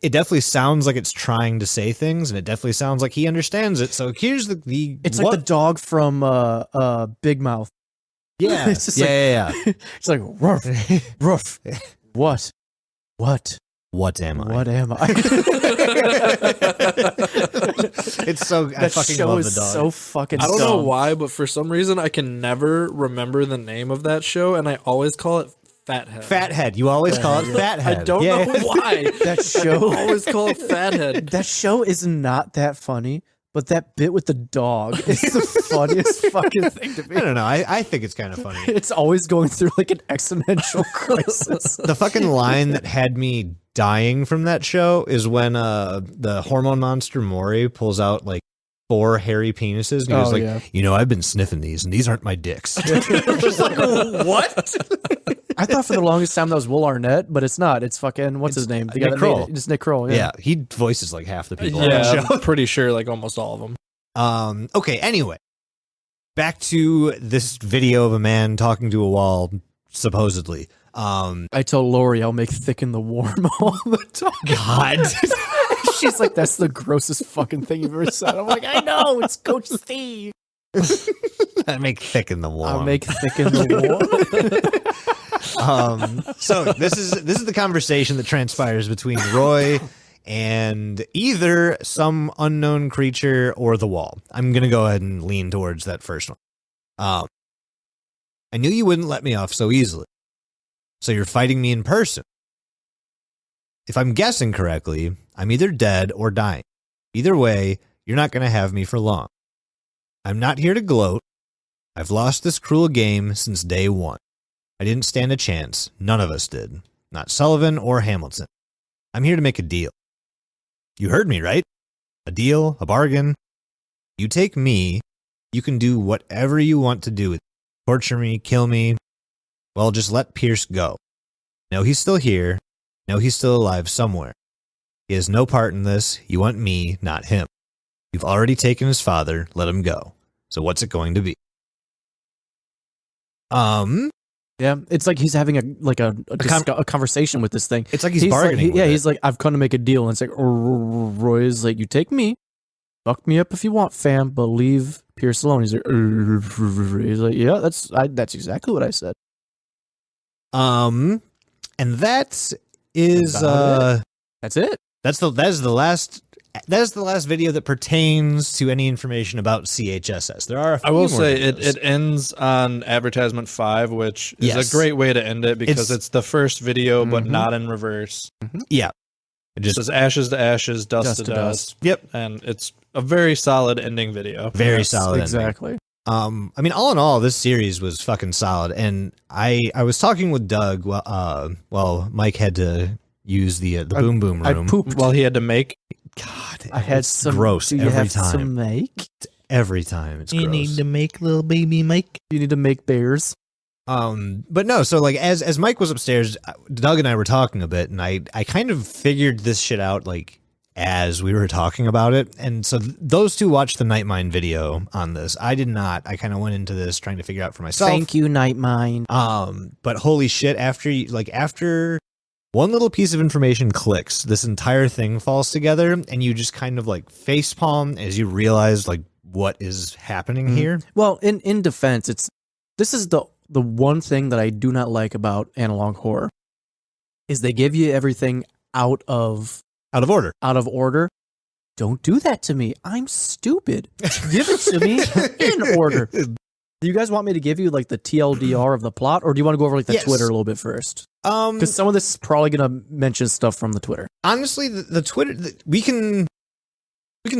it definitely sounds like it's trying to say things, and it definitely sounds like he understands it. So here's the It's like the dog from Big Mouth. Yeah, It's just yeah. It's like ruff, ruff. What What am I? What am I? It's so I That fucking show love is the dog. so fucking. I don't know dumb. why, but for some reason I can never remember the name of that show, and I always call it Fathead. Fathead. You always call it Fathead. I don't know why. That show. I always call it Fathead. That show is not that funny, but that bit with the dog is the funniest fucking thing to me. I don't know. I think it's kind of funny. It's always going through like an existential crisis. The fucking line that had me dying from that show is when the hormone monster Maury pulls out like 4 hairy penises and he was like, yeah. you know, I've been sniffing these and these aren't my dicks. Just like, what? I thought for the longest time that was Will Arnett, but it's not. It's fucking what's his name? The guy Nick that made Kroll. it. It's Nick Kroll. Yeah, he voices like half the people on Yeah, that show. I'm pretty sure like almost all of them. Okay, anyway. Back to this video of a man talking to a wall, supposedly. I told Lori I'll make thick in the warm all the time. God. She's like, that's the grossest fucking thing you've ever said. I'm like, I know, it's Coach Steve. I make thick in the warm. I'll make thick in the warm. So this is the conversation that transpires between Roy and either some unknown creature or the wall. I'm gonna go ahead and lean towards that first one. I knew you wouldn't let me off so easily, so you're fighting me in person. If I'm guessing correctly, I'm either dead or dying. Either way, you're not gonna have me for long. I'm not here to gloat. I've lost this cruel game since day one. I didn't stand a chance. None of us did. Not Sullivan or Hamilton. I'm here to make a deal. You heard me, right? A deal, a bargain. You take me, you can do whatever you want to do with me. Torture me, kill me. Well, just let Pierce go. No, he's still here. No, he's still alive somewhere. He has no part in this. You want me, not him. You've already taken his father. Let him go. So what's it going to be? Yeah, it's like he's having a conversation with this thing. It's like he's bargaining. Like, he's like, I've come to make a deal. And it's like, Roy is like, you take me, fuck me up if you want, fam, but leave Pierce alone. He's like, yeah, that's exactly what I said. And that is That's it. That is the last video that pertains to any information about CHSS. There are a few I will more say videos. it ends on advertisement 5, which is Yes. a great way to end it because it's the first video, but Mhm. not in reverse. Yeah. It just says ashes to ashes, dust to dust. Yep. And it's a very solid ending video. Very Yes, solid. Exactly. I mean, all in all, this series was fucking solid. And I was talking with Doug while Mike had to use the boom boom I room. pooped. Well, he had to make. God, I had it's some gross do you every have time. Some make? Every time it's gross. to make little baby Mike. You need to make bears. But no, so like as Mike was upstairs, Doug and I were talking a bit, and I kind of figured this shit out like as we were talking about it. And so those two watched the Nightmind video on this. I did not. I kind of went into this trying to figure out for myself. Thank you, Nightmind. But holy shit, after one little piece of information clicks, this entire thing falls together, and you just kind of like facepalm as you realize like what is happening here. Well, in defense, this is the one thing that I do not like about analog horror is they give you everything out of order. Don't do that to me. I'm stupid. Give it to me in order. Do you guys want me to give you like the TLDR of the plot, or do you want to go over like the Yes. Twitter a little bit first? Because some of this is probably going to mention stuff from the Twitter. Honestly, the Twitter, we can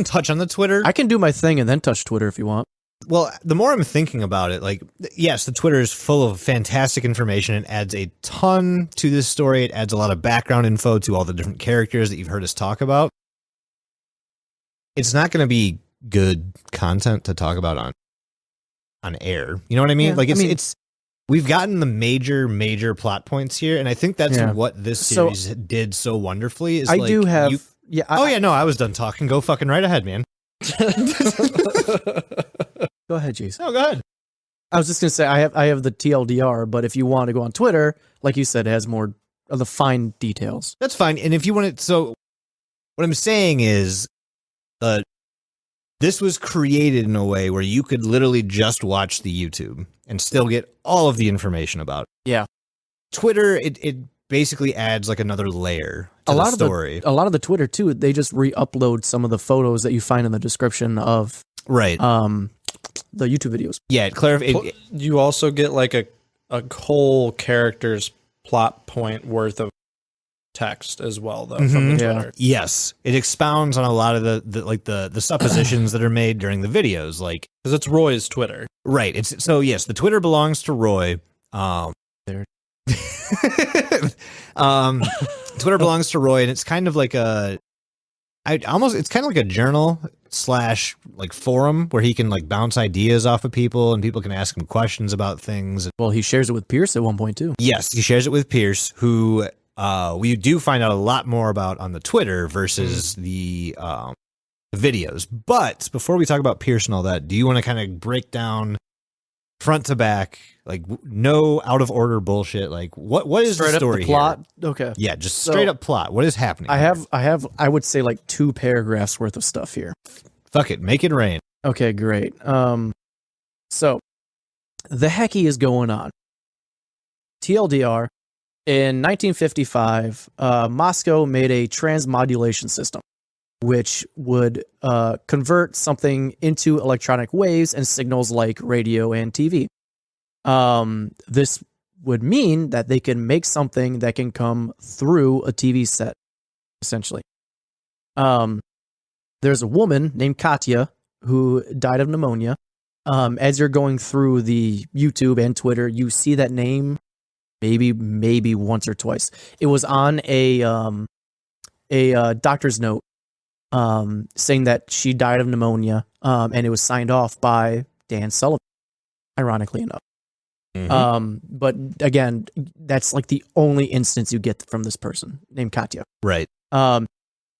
touch on the Twitter. I can do my thing and then touch Twitter if you want. Well, the more I'm thinking about it, like, yes, the Twitter is full of fantastic information. It adds a ton to this story. It adds a lot of background info to all the different characters that you've heard us talk about. It's not going to be good content to talk about on air. You know what I mean? Yeah, Like, I mean- it's we've gotten the major plot points here, and I think that's Yeah. what this So- series did so wonderfully. Is I like, do have. you- Yeah. Oh yeah, no, I was done talking. Go fucking right ahead, man. Go ahead, Jason. Oh, go ahead. I was just gonna say I have the TLDR, but if you want to go on Twitter, like you said, it has more of the fine details. That's fine. And if you want it, so what I'm saying is, this was created in a way where you could literally just watch the YouTube and still get all of the information about it. Yeah. Twitter, it basically adds like another layer to the story. A lot of the Twitter too, they just re-upload some of the photos that you find in the description of Right. the YouTube videos. Yeah, You also get like a whole character's plot point worth of text as well, though, from the Twitter. Yes, it expounds on a lot of the suppositions that are made during the videos, like Because it's Roy's Twitter. right. It's so yes, the Twitter belongs to Roy. There. Twitter belongs to Roy, and it's kind of like it's kind of like a journal / like forum where he can like bounce ideas off of people, and people can ask him questions about things. Well, he shares it with Pierce at one point too. Yes, he shares it with Pierce, who we do find out a lot more about on the Twitter versus the videos. But before we talk about Pierce and all that, do you want to kind of break down front to back, like no out of order bullshit? Like what is Straight the story up the plot? here? Okay. Yeah, just straight up plot. What is happening? I would say like 2 paragraphs worth of stuff here. Fuck it, make it rain. Okay, great. So the hecky is going on. TLDR, in 1955, Moscow made a transmodulation system, which would convert something into electronic waves and signals like radio and TV. This would mean that they can make something that can come through a TV set, essentially. There's a woman named Katya who died of pneumonia. As you're going through the YouTube and Twitter, you see that name maybe once or twice. It was on a doctor's note saying that she died of pneumonia, and it was signed off by Dan Sullivan, ironically enough. But again, that's like the only instance you get from this person named Katya. Right.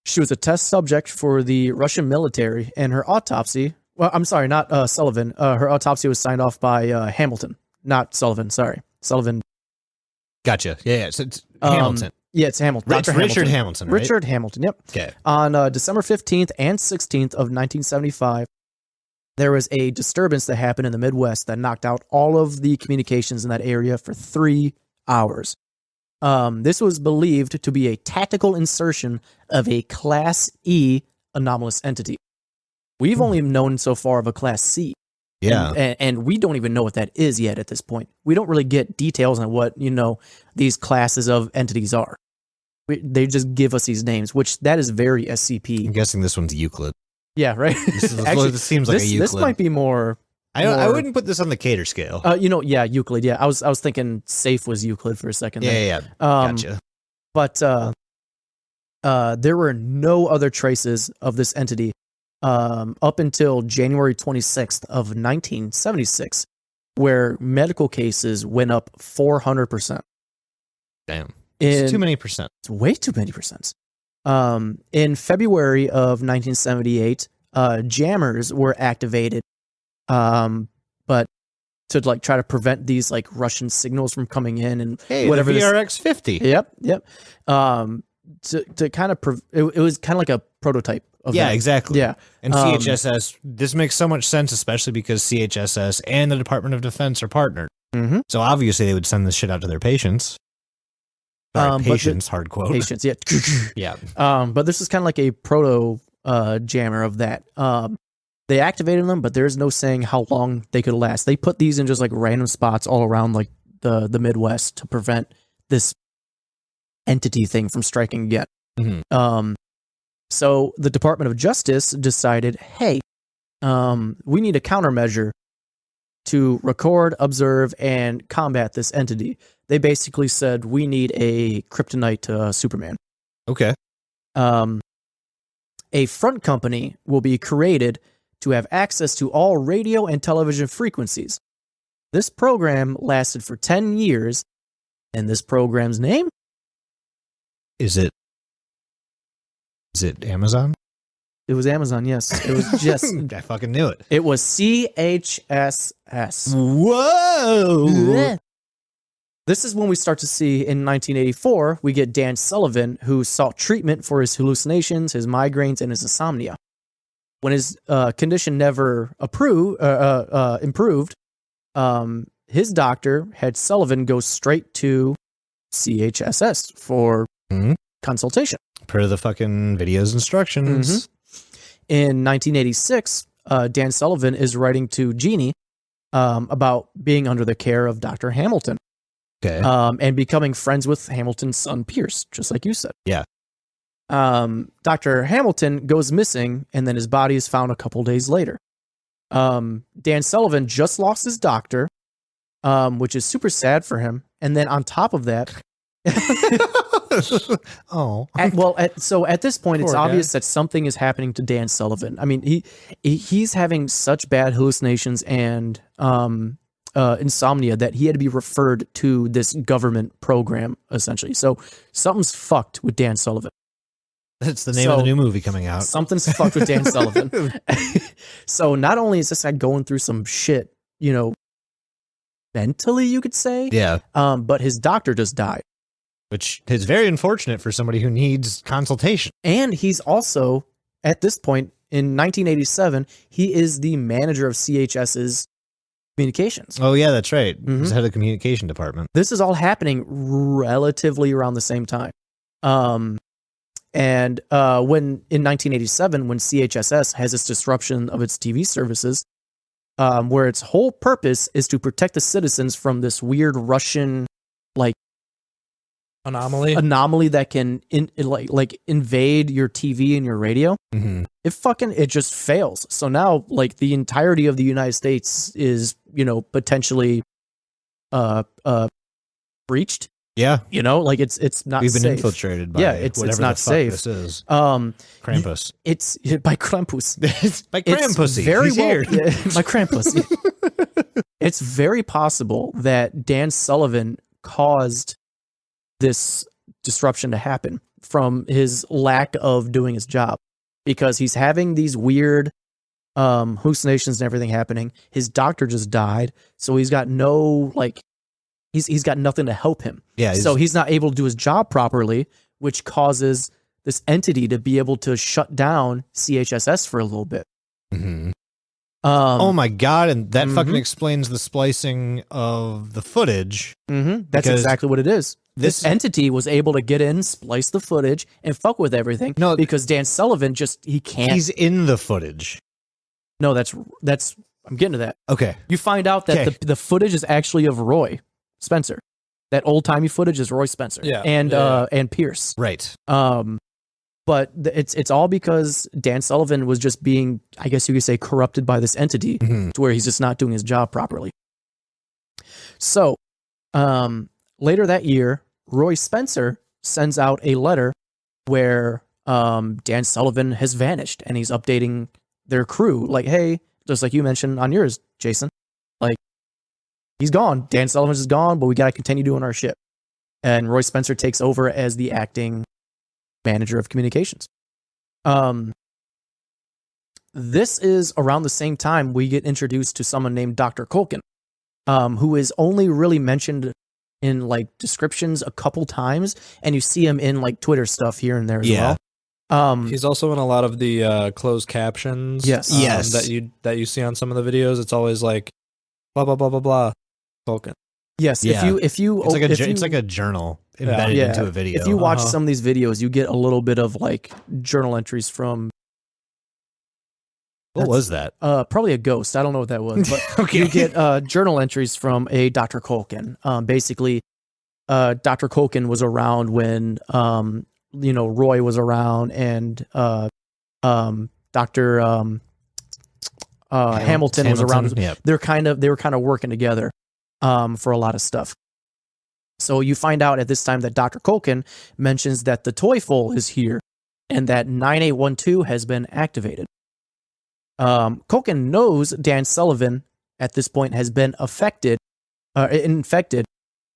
She was a test subject for the Russian military, and her autopsy, well, I'm sorry, not Sullivan. Her autopsy was signed off by Hamilton, not Sullivan. Sorry. Sullivan. Gotcha. Yeah. So it's Hamilton. Yeah, it's Hamilton. Richard Hamilton, right? Richard Hamilton, yep. Okay. On December 15th and 16th of 1975, there was a disturbance that happened in the Midwest that knocked out all of the communications in that area for 3 hours. This was believed to be a tactical insertion of a Class E anomalous entity. We've only known so far of a Class C. Yeah. And we don't even know what that is yet at this point. We don't really get details on what, these classes of entities are. They just give us these names, which that is very SCP. I'm guessing this one's Euclid. Yeah, right. Actually, this seems like a Euclid. This might be more. I wouldn't put this on the Cater scale. Yeah, Euclid. Yeah, I was thinking safe was Euclid for a second. Yeah. Gotcha. But there were no other traces of this entity up until January 26th of 1976, where medical cases went up 400%. Damn. It's too many percent. It's way too many percent. In February of 1978, jammers were activated, but to like try to prevent these like Russian signals from coming in and whatever. The VRX-50. Yep. To kind of it was kind of like a prototype of that. Exactly. Yeah. And CHSS, this makes so much sense, especially because CHSS and the Department of Defense are partnered. Mm-hmm. So obviously they would send this shit out to their patients. Patients, hard quote. Patients, yeah. Yeah. But this is kind of like a proto jammer of that. They activated them, but there's no saying how long they could last. They put these in just like random spots all around like the Midwest to prevent this entity thing from striking again. Mm-hmm. So the Department of Justice decided, hey, we need a countermeasure to record, observe, and combat this entity. They basically said, we need a kryptonite Superman. Okay. A front company will be created to have access to all radio and television frequencies. This program lasted for 10 years, and this program's name? Is it Amazon? It was Amazon. Yes, it was just. I fucking knew it. It was CHSS. Whoa. This is when we start to see in 1984, we get Dan Sullivan, who sought treatment for his hallucinations, his migraines, and his insomnia. When his condition never improved, his doctor had Sullivan go straight to CHSS for consultation. Per the fucking video's instructions. In 1986, Dan Sullivan is writing to Jeannie about being under the care of Dr. Hamilton. Okay. And becoming friends with Hamilton's son, Pierce, just like you said. Yeah. Dr. Hamilton goes missing, and then his body is found a couple days later. Dan Sullivan just lost his doctor, which is super sad for him. And then on top of that, Oh. So at this point, it's Poor obvious guy. that something is happening to Dan Sullivan. I mean, he's having such bad hallucinations and insomnia that he had to be referred to this government program, essentially. So something's fucked with Dan Sullivan. That's the name of the new movie coming out. Something's fucked with Dan Sullivan. So not only is this guy going through some shit, mentally, you could say, Yeah. but his doctor just died. Which is very unfortunate for somebody who needs consultation. And he's also, at this point, in 1987, he is the manager of CHS's communications. Oh, yeah, that's right. Mhm. He's head of the communication department. This is all happening relatively around the same time. When in 1987, when CHSS has its disruption of its TV services, where its whole purpose is to protect the citizens from this weird Russian anomaly that can invade your TV and your radio. Mm-hmm. It just fails. So now the entirety of the United States is potentially breached. Yeah. It's not We've been safe. infiltrated by it's whatever not the fuck safe. this is. Krampus. It's by Krampus. It's by Krampus. It's very He's well, here. yeah, by Krampus. It's very possible that Dan Sullivan caused this disruption to happen from his lack of doing his job, because he's having these weird hallucinations and everything happening. His doctor just died, so he's got no he's got nothing to help him. Yeah. So he's not able to do his job properly, which causes this entity to be able to shut down CHSS for a little bit. Mhm. Oh my God. And that fucking explains the splicing of the footage. That's Because exactly what it is. This this- entity was able to get in, splice the footage, and fuck with everything. No, because Dan Sullivan he can't. He's in the footage. No, that's I'm getting to that. Okay. You find out that Okay. the footage is actually of Roy Spencer. That old timey footage is Roy Spencer. Yeah, and Pierce. Right. But it's all because Dan Sullivan was just being, I guess you could say, corrupted by this entity Mhm. to where he's just not doing his job properly. So, later that year, Roy Spencer sends out a letter where Dan Sullivan has vanished, and he's updating their crew, like, hey, just like you mentioned on yours, Jason, he's gone. Dan Sullivan's is gone, but we got to continue doing our shit. And Roy Spencer takes over as the acting manager of communications. This is around the same time we get introduced to someone named Dr. Culkin, who is only really mentioned in descriptions a couple times, and you see him in Twitter stuff here and there as Yeah. well. He's also in a lot of the closed captions. Yes. Yes. That you see on some of the videos. It's always like blah blah blah blah blah. Vulcan. Yes, Yeah. if you It's like a journal embedded into a video. If you watch Uh-huh. some of these videos, you get a little bit of journal entries from What was that? probably a ghost. I don't know what that was, but Okay. you get journal entries from a Dr. Culkin. Basically, Dr. Culkin was around when Roy was around, and Dr. Hamilton was around. Yeah. They were kind of working together for a lot of stuff. So you find out at this time that Dr. Culkin mentions that the Toyful is here and that 9812 has been activated. Culkin knows Dan Sullivan at this point has been infected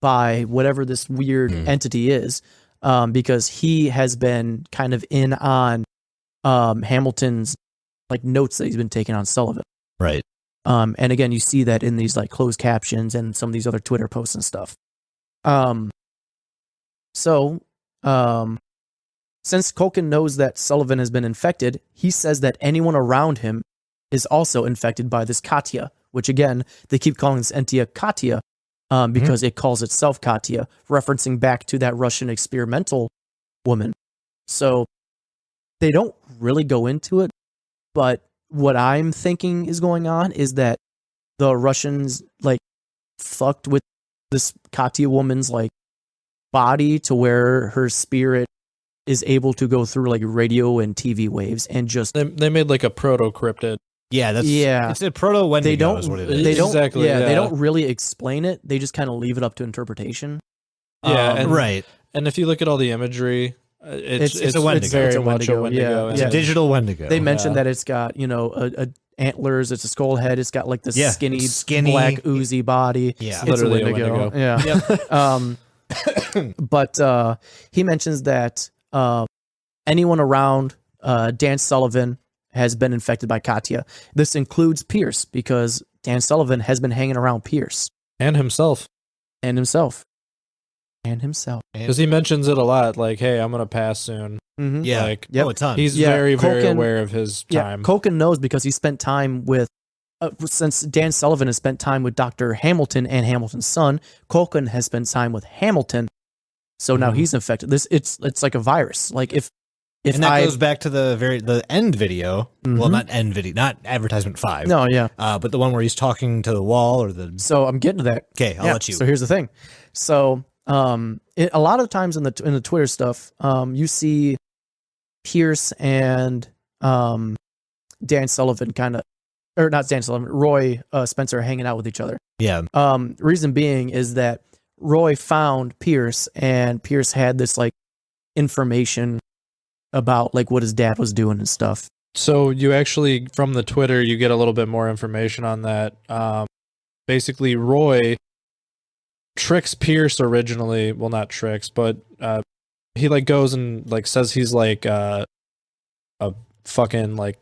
by whatever this weird entity is, because he has been kind of in on Hamilton's like notes that he's been taking on Sullivan. Right. And again, you see that in these like closed captions and some of these other Twitter posts and stuff. Since Culkin knows that Sullivan has been infected, he says that anyone around him is also infected by this Katya, which again, they keep calling this entity Katya because it calls itself Katya, referencing back to that Russian experimental woman. So they don't really go into it, but what I'm thinking is going on is that the Russians like fucked with this Katya woman's like body to where her spirit is able to go through like radio and TV waves and just They made like a proto cryptid. Yeah, Yeah. It's a proto Wendigo. they don't is what it is. they don't Exactly, yeah, they yeah. don't really explain it. They just kind of leave it up to interpretation. Yeah, and- right. And if you look at all the imagery, it's a Wendigo. very It's a much a Wendigo, Wendigo. yeah. It's a digital Wendigo. They mentioned Yeah. that it's got, a antlers, it's a skull head, it's got like this Yeah, skinny black oozy body. Yeah. It's Literally a a Wendigo. Wendigo. Yeah. But he mentions that anyone around Dan Sullivan has been infected by Katya. This includes Pierce because Dan Sullivan has been hanging around Pierce And himself. and himself. And himself. Because he mentions it a lot, like, hey, I'm going to pass soon. Mm-hmm. Yeah. Like, Yep. Oh, a ton. he's Yeah, very, very Culkin- aware of his Yeah, time. Culkin knows because he spent time with, since Dan Sullivan has spent time with Dr. Hamilton and Hamilton's son, Culkin has spent time with Hamilton. So now Mhm. he's infected. It's like a virus. Like if and that I goes back to the end video. Well, Mhm. not end video, not advertisement 5. no, yeah. But the one where he's talking to the wall or the. So I'm getting to that. Okay, I'll Yeah, let you. So here's the thing. So a lot of times in the Twitter stuff, you see Pierce and Dan Sullivan kind of, or not Dan Sullivan, Roy Spencer hanging out with each other. Yeah. Reason being is that Roy found Pierce and Pierce had this like information about like what his dad was doing and stuff. So you actually, from the Twitter, you get a little bit more information on that. Basically, Roy tricks Pierce originally. Well, not tricks, but he like goes and like says he's like a fucking like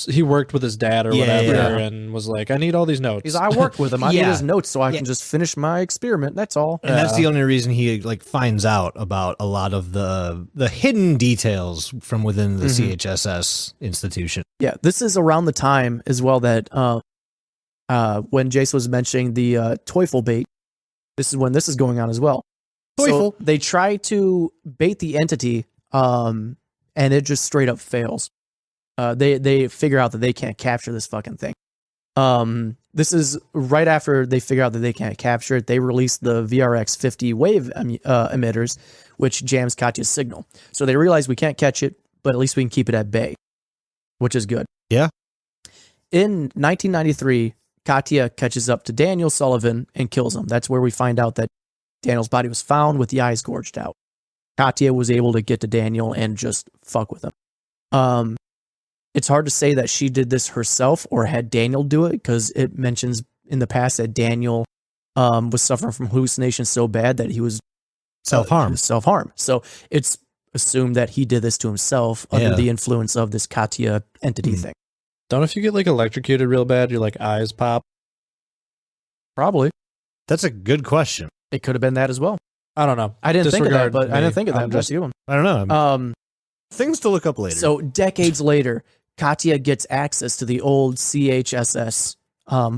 he worked with his dad or Yeah, whatever, yeah. and was like, I need all these notes. He's I worked with him. I need Yeah. his notes so I Yeah. can just finish my experiment. That's all. And that's Yeah. the only reason he like finds out about a lot of the hidden details from within the Mhm. CHSS institution. Yeah, this is around the time as well that when Jace was mentioning the Teufel bait, this is when this is going on as well. So Teufel. they try to bait the entity, and it just straight up fails. They figure out that they can't capture this fucking thing. This is right after they figure out that they can't capture it. They release the VRX-50 wave emitters, which jams Katya's signal. So they realize we can't catch it, but at least we can keep it at bay, which is good. Yeah. In 1993, Katya catches up to Daniel Sullivan and kills him. That's where we find out that Daniel's body was found with the eyes gorged out. Katya was able to get to Daniel and just fuck with him. It's hard to say that she did this herself or had Daniel do it because it mentions in the past that Daniel was suffering from hallucinations so bad that he was Self-harm. Self-harm. So it's assumed that he did this to himself under Yeah. the influence of this Katya entity thing. Don't if you get like electrocuted real bad, your like eyes pop. Probably. That's a good question. It could have been that as well. I don't know. I didn't think of that, Disregard but I me. didn't think of that. I'm That's just- you one. I don't know. Things to look up later. So decades later, Katya gets access to the old CHSS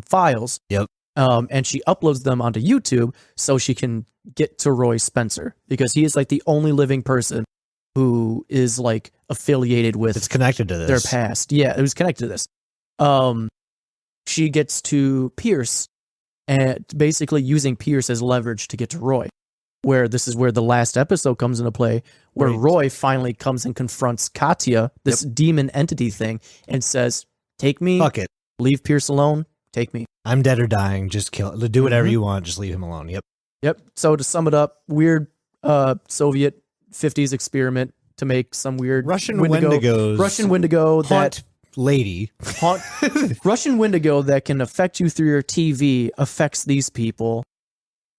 files. Yep. And she uploads them onto YouTube so she can get to Roy Spencer because he is like the only living person who is like affiliated with it's connected to this. their past. Yeah, it was connected to this. She gets to Pierce and basically using Pierce as leverage to get to Roy. Where this is where the last episode comes into play, where Right. Roy finally comes and confronts Katya, this demon entity thing, and says, "Take me, Fuck it. leave Pierce alone, take me." I'm dead or dying. Just kill. Do whatever Mhm. you want. Just leave him alone. Yep. Yep. So to sum it up, weird Soviet 50s experiment to make some weird Russian Wendigo, Wendigos. Russian Wendigo haunt lady. haunt Russian Wendigo that can affect you through your TV affects these people,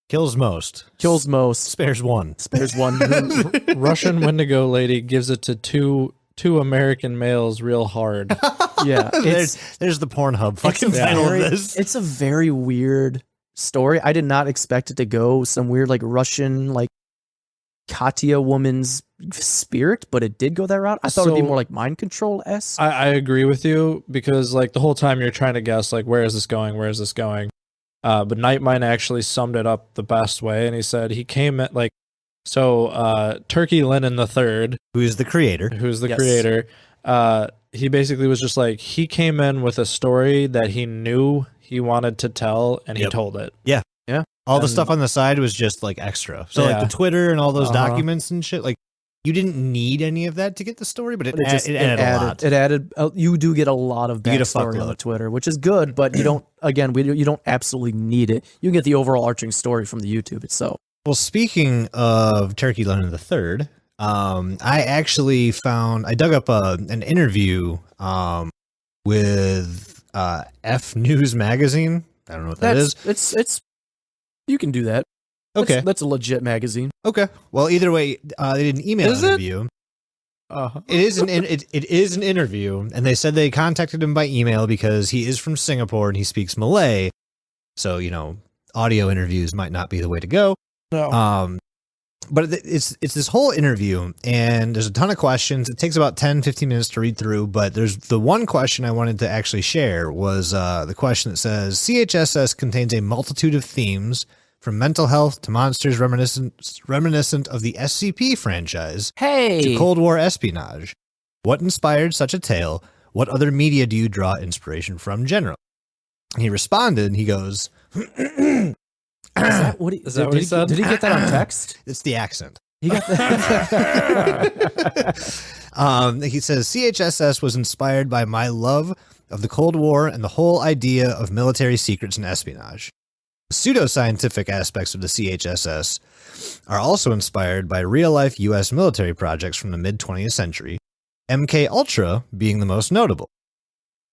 Kills most. kills most, Spares one. spares one. Russian Wendigo lady gives it to two two American males real hard. Yeah, there's the Pornhub fucking title of this. It's a very weird story. I did not expect it to go some weird like Russian like Katya woman's spirit, but it did go that route. I thought it'd be more like mind control-esque. I agree with you because like the whole time you're trying to guess like where is this going? Where is this going? But Nightmine actually summed it up the best way, and he said he came at like Turkey Lennon III, Who's the creator? creator. He basically was just like he came in with a story that he knew he wanted to tell, and he told it. Yeah. Yeah. All the stuff on the side was just like extra. So like the Twitter and all those documents and shit, like you didn't need any of that to get the story, but it added a lot. It added. You do get a lot of get a backstory on the fuckload. Twitter, which is good, but you don't. Again, you don't absolutely need it. You can get the overall arching story from the YouTube itself. Well, speaking of Turkey Lennon III, I actually I dug up an interview with F News magazine. I don't know what that is. It's you can do that. Okay. That's a legit magazine. Okay. Well, either way, they did an email interview. It is an interview, and they said they contacted him by email because he is from Singapore and he speaks Malay. So, audio interviews might not be the way to go. No. But it's this whole interview, and there's a ton of questions. It takes about 10, 15 minutes to read through, but there's the one question I wanted to actually share was the question that says, CHSS contains a multitude of themes from mental health to monsters reminiscent of the SCP franchise to Cold War espionage. What inspired such a tale? What other media do you draw inspiration from, General? And he responded, he goes... Is that what he said? Did he get that on text? It's the accent. He got that. He says, CHSS was inspired by my love of the Cold War and the whole idea of military secrets and espionage. Pseudoscientific aspects of the CHSS are also inspired by real-life U.S. military projects from the mid-20th century, MK Ultra being the most notable.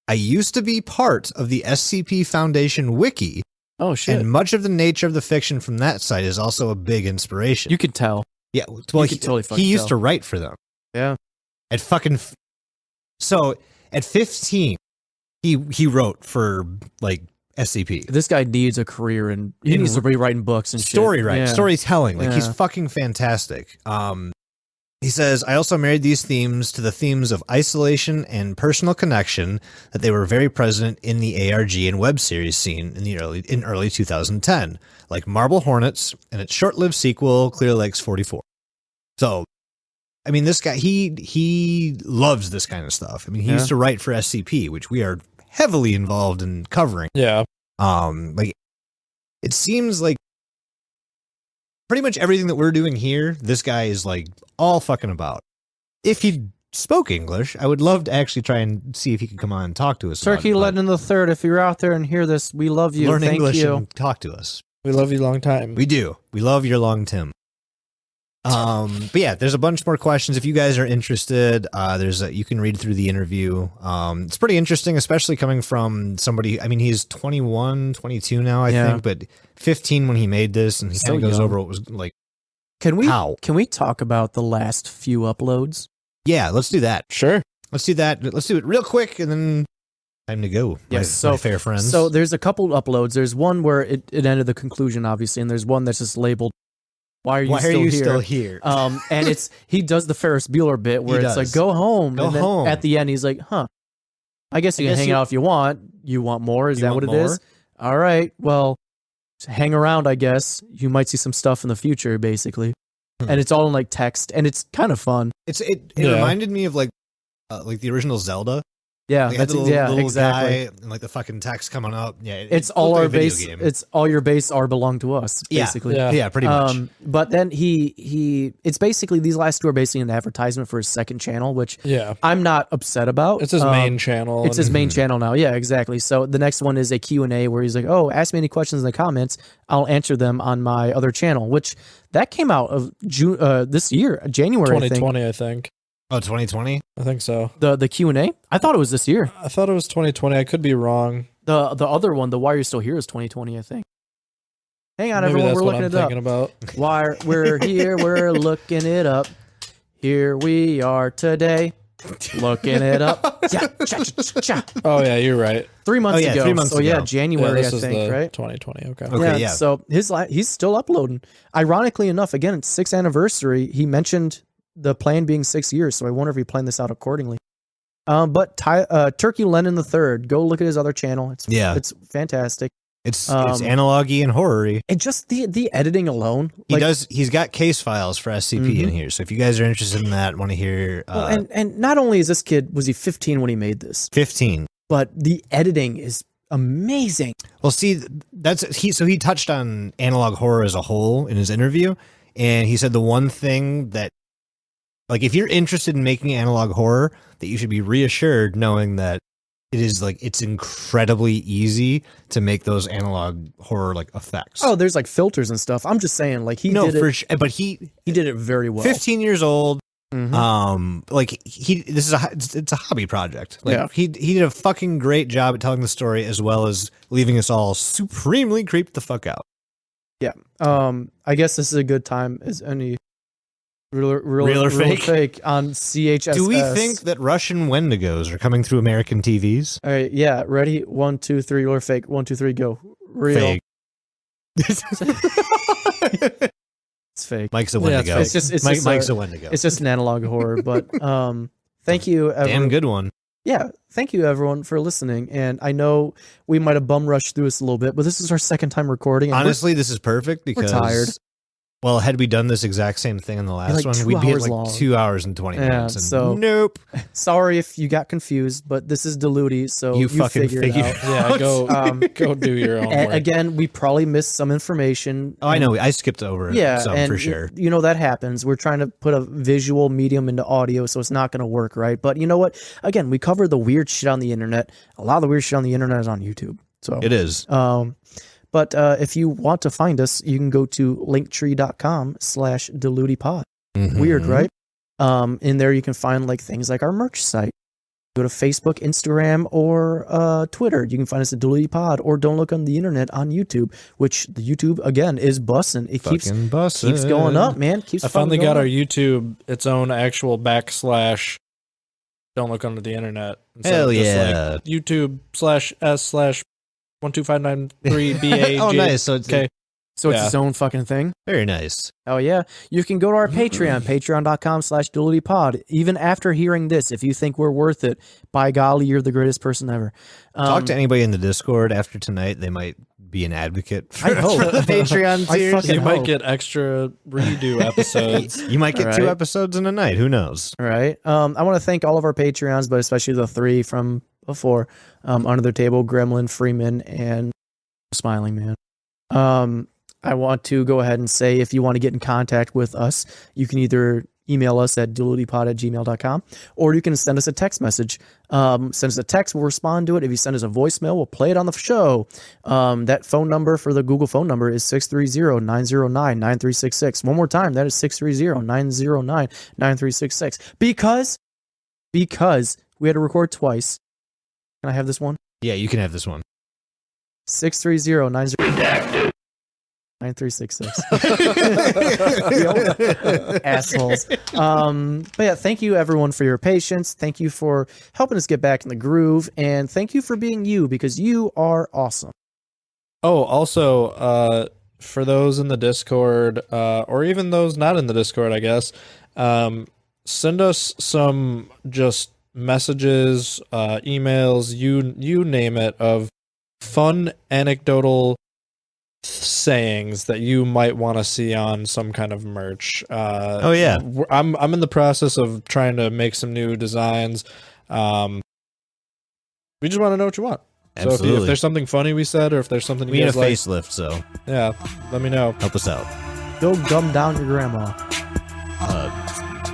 I used to be part of the SCP Foundation Wiki. Oh, shit. And much of the nature of the fiction from that site is also a big inspiration. You could tell. Yeah, well, You could totally fucking he used tell. to write for them. Yeah. At 15, he wrote for like SCP. This guy needs a career and he needs to be writing books and Storytelling. Like he's Yeah. fucking fantastic. He says, I also married these themes to the themes of isolation and personal connection that they were very present in the ARG and web series scene in early 2010, like Marble Hornets and its short-lived sequel, Clear Lakes 44. So, I mean, this guy, he loves this kind of stuff. I mean, he used to write for SCP, which we are heavily involved in covering. Yeah. Like, it seems like pretty much everything that we're doing here, this guy is like all fucking about. If he spoke English, I would love to actually try and see if he could come on and talk to us. Turkey Lennon III, if you're out there and hear this, we love you. Learn Thank English you. and talk to us. We love you long time. We do. We love your long Tim. But yeah, there's a bunch more questions. If you guys are interested, you can read through the interview. It's pretty interesting, especially coming from somebody. I mean, he's 21, 22 now, I think, but 15 when he made this, and he So kind of goes young. over what was like. Can we How? Can we talk about the last few uploads? Yeah, let's do that. Sure. Let's do that. Let's do it real quick, and then time to go. Yes, my fair friends. So there's a couple uploads. There's one where it ended the conclusion, obviously, and there's one that's just labeled "Why are you still here?" And he does the Ferris Bueller bit where He it's does. like "Go home," Go and then home. at the end he's like, "Huh, I guess you can hang out if you want. You want more? Is You that what want it is? All right, well, hang around. I guess you might see some stuff in the future, basically." And it's all in like text, and it's kind of fun. It reminded me of like the original Zelda. Yeah, Like, had that's the little exactly. guy and like the fucking text coming up. Yeah, It's looked all like our a video base. game. It's all your base are belong to us, basically. Yeah, pretty much. But then it's basically these last two are basically an advertisement for his second channel, which I'm not upset about. It's his main channel. It's his main channel now. Yeah, exactly. So the next one is a Q&A where he's like, "Oh, ask me any questions in the comments. I'll answer them on my other channel," which that came out of June this year, January. 2020, I think. Oh, 2020? I think so. The Q&A. I thought it was this year. I thought it was 2020. I could be wrong. The other one, the Why Are You Still Here, is 2020, I think. Hang on, Maybe everyone, that's we're what looking I'm it up. thinking about. Why we're here, we're looking it up. Here we are today. Looking it up. Yeah, Oh yeah, you're right. 3 months yeah, ago. 3 months so yeah, ago. January, this I is think, the right? 2020. Okay. Okay, yeah. So he's still uploading. Ironically enough, again, it's 6th anniversary. He mentioned the plan being 6 years, so I wonder if he planned this out accordingly. But Turkey Lennon III, go look at his other channel. It's fantastic. It's analog-y and horror-y. And just the editing alone. He's got case files for SCP in here. So if you guys are interested in that, want to hear and not only is this kid, was he 15 when he made this, 15. but the editing is amazing. Well, see, he touched on analog horror as a whole in his interview, and he said the one thing that, like, if you're interested in making analog horror, that you should be reassured knowing that it's incredibly easy to make those analog horror like effects. Oh, there's like filters and stuff. I'm just saying, like, he did it very well. 15 years old. Mhm. It's a hobby project. Like, he did a fucking great job at telling the story, as well as leaving us all supremely creeped the fuck out. Yeah. I guess this is a good time as any real or fake on CHSS. Do we think that Russian Wendigos are coming through American TVs? All right, yeah, ready? 1, 2, 3, real or fake? 1, 2, 3, go. Real. Fake. It's fake. Mike's a Wendigo. Mike's a Wendigo. It's just an analog horror, but thank you, everyone. Damn good one. Yeah, thank you, everyone, for listening. And I know we might have bum rushed through this a little bit, but this is our second time recording. And honestly, this is perfect because we're tired. Well, had we done this exact same thing in the last one, we'd be at like 2 hours and 20 minutes. And so nope. Sorry if you got confused, but this is Diluti, so you fucking figure it out. Yeah, go do your own work. Again, we probably missed some information. Oh, I know. I skipped over some for sure. You know, that happens. We're trying to put a visual medium into audio, so it's not going to work, right? But you know what? Again, we cover the weird shit on the internet. A lot of the weird shit on the internet is on YouTube. So it is. But if you want to find us, you can go to linktree.com/dilutipod. Mm-hmm. Weird, right? In there you can find like things like our merch site. Go to Facebook, Instagram, or Twitter. You can find us at Dilutipod, or don't look on the internet on YouTube, which the YouTube again is bussin'. It keeps going up, man. I finally got our YouTube its own actual /. Don't look under the internet. Hell yeah! Like YouTube/s/12593BAG. Oh, nice. So it's okay. So it's its own fucking thing. Very nice. Oh yeah. You can go to our Patreon, patreon.com/DilutiPod. Even after hearing this, if you think we're worth it, by golly, you're the greatest person ever. Talk to anybody in the Discord after tonight. They might be an advocate for, I hope. for the Patreon tiers. You might get extra redo episodes. You might get 2 episodes in a night. Who knows? All right. I want to thank all of our Patreons, but especially the 3 from before, Under the Table, Gremlin, Freeman, and Smiling Man. I want to go ahead and say, if you want to get in contact with us, you can either email us at dilutipod@gmail.com, or you can send us a text message. Send us a text, we'll respond to it. If you send us a voicemail, we'll play it on the show. That phone number for the Google phone number is 630-909-9366. One more time, that is 630-909-9366. Because we had to record twice. Can I have this one? Yeah, you can have this one. 630-909-9366. Assholes. But yeah, thank you everyone for your patience. Thank you for helping us get back in the groove, and thank you for being you, because you are awesome. Oh, also, for those in the Discord, or even those not in the Discord, I guess, send us some just messages, emails, you name it, of fun anecdotal sayings that you might want to see on some kind of merch. Oh yeah, I'm in the process of trying to make some new designs. We just want to know what you want. Absolutely. So if there's something funny we said, or if there's something we you need a guys like, facelift, so yeah, let me know. Help us out. Go dumb down your grandma.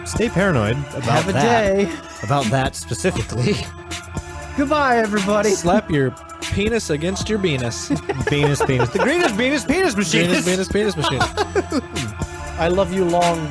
Stay paranoid about Have a that. day. About that specifically. Goodbye, everybody. Slap your penis against your penis. Penis. The greenest penis machine. Penis machine. I love you long.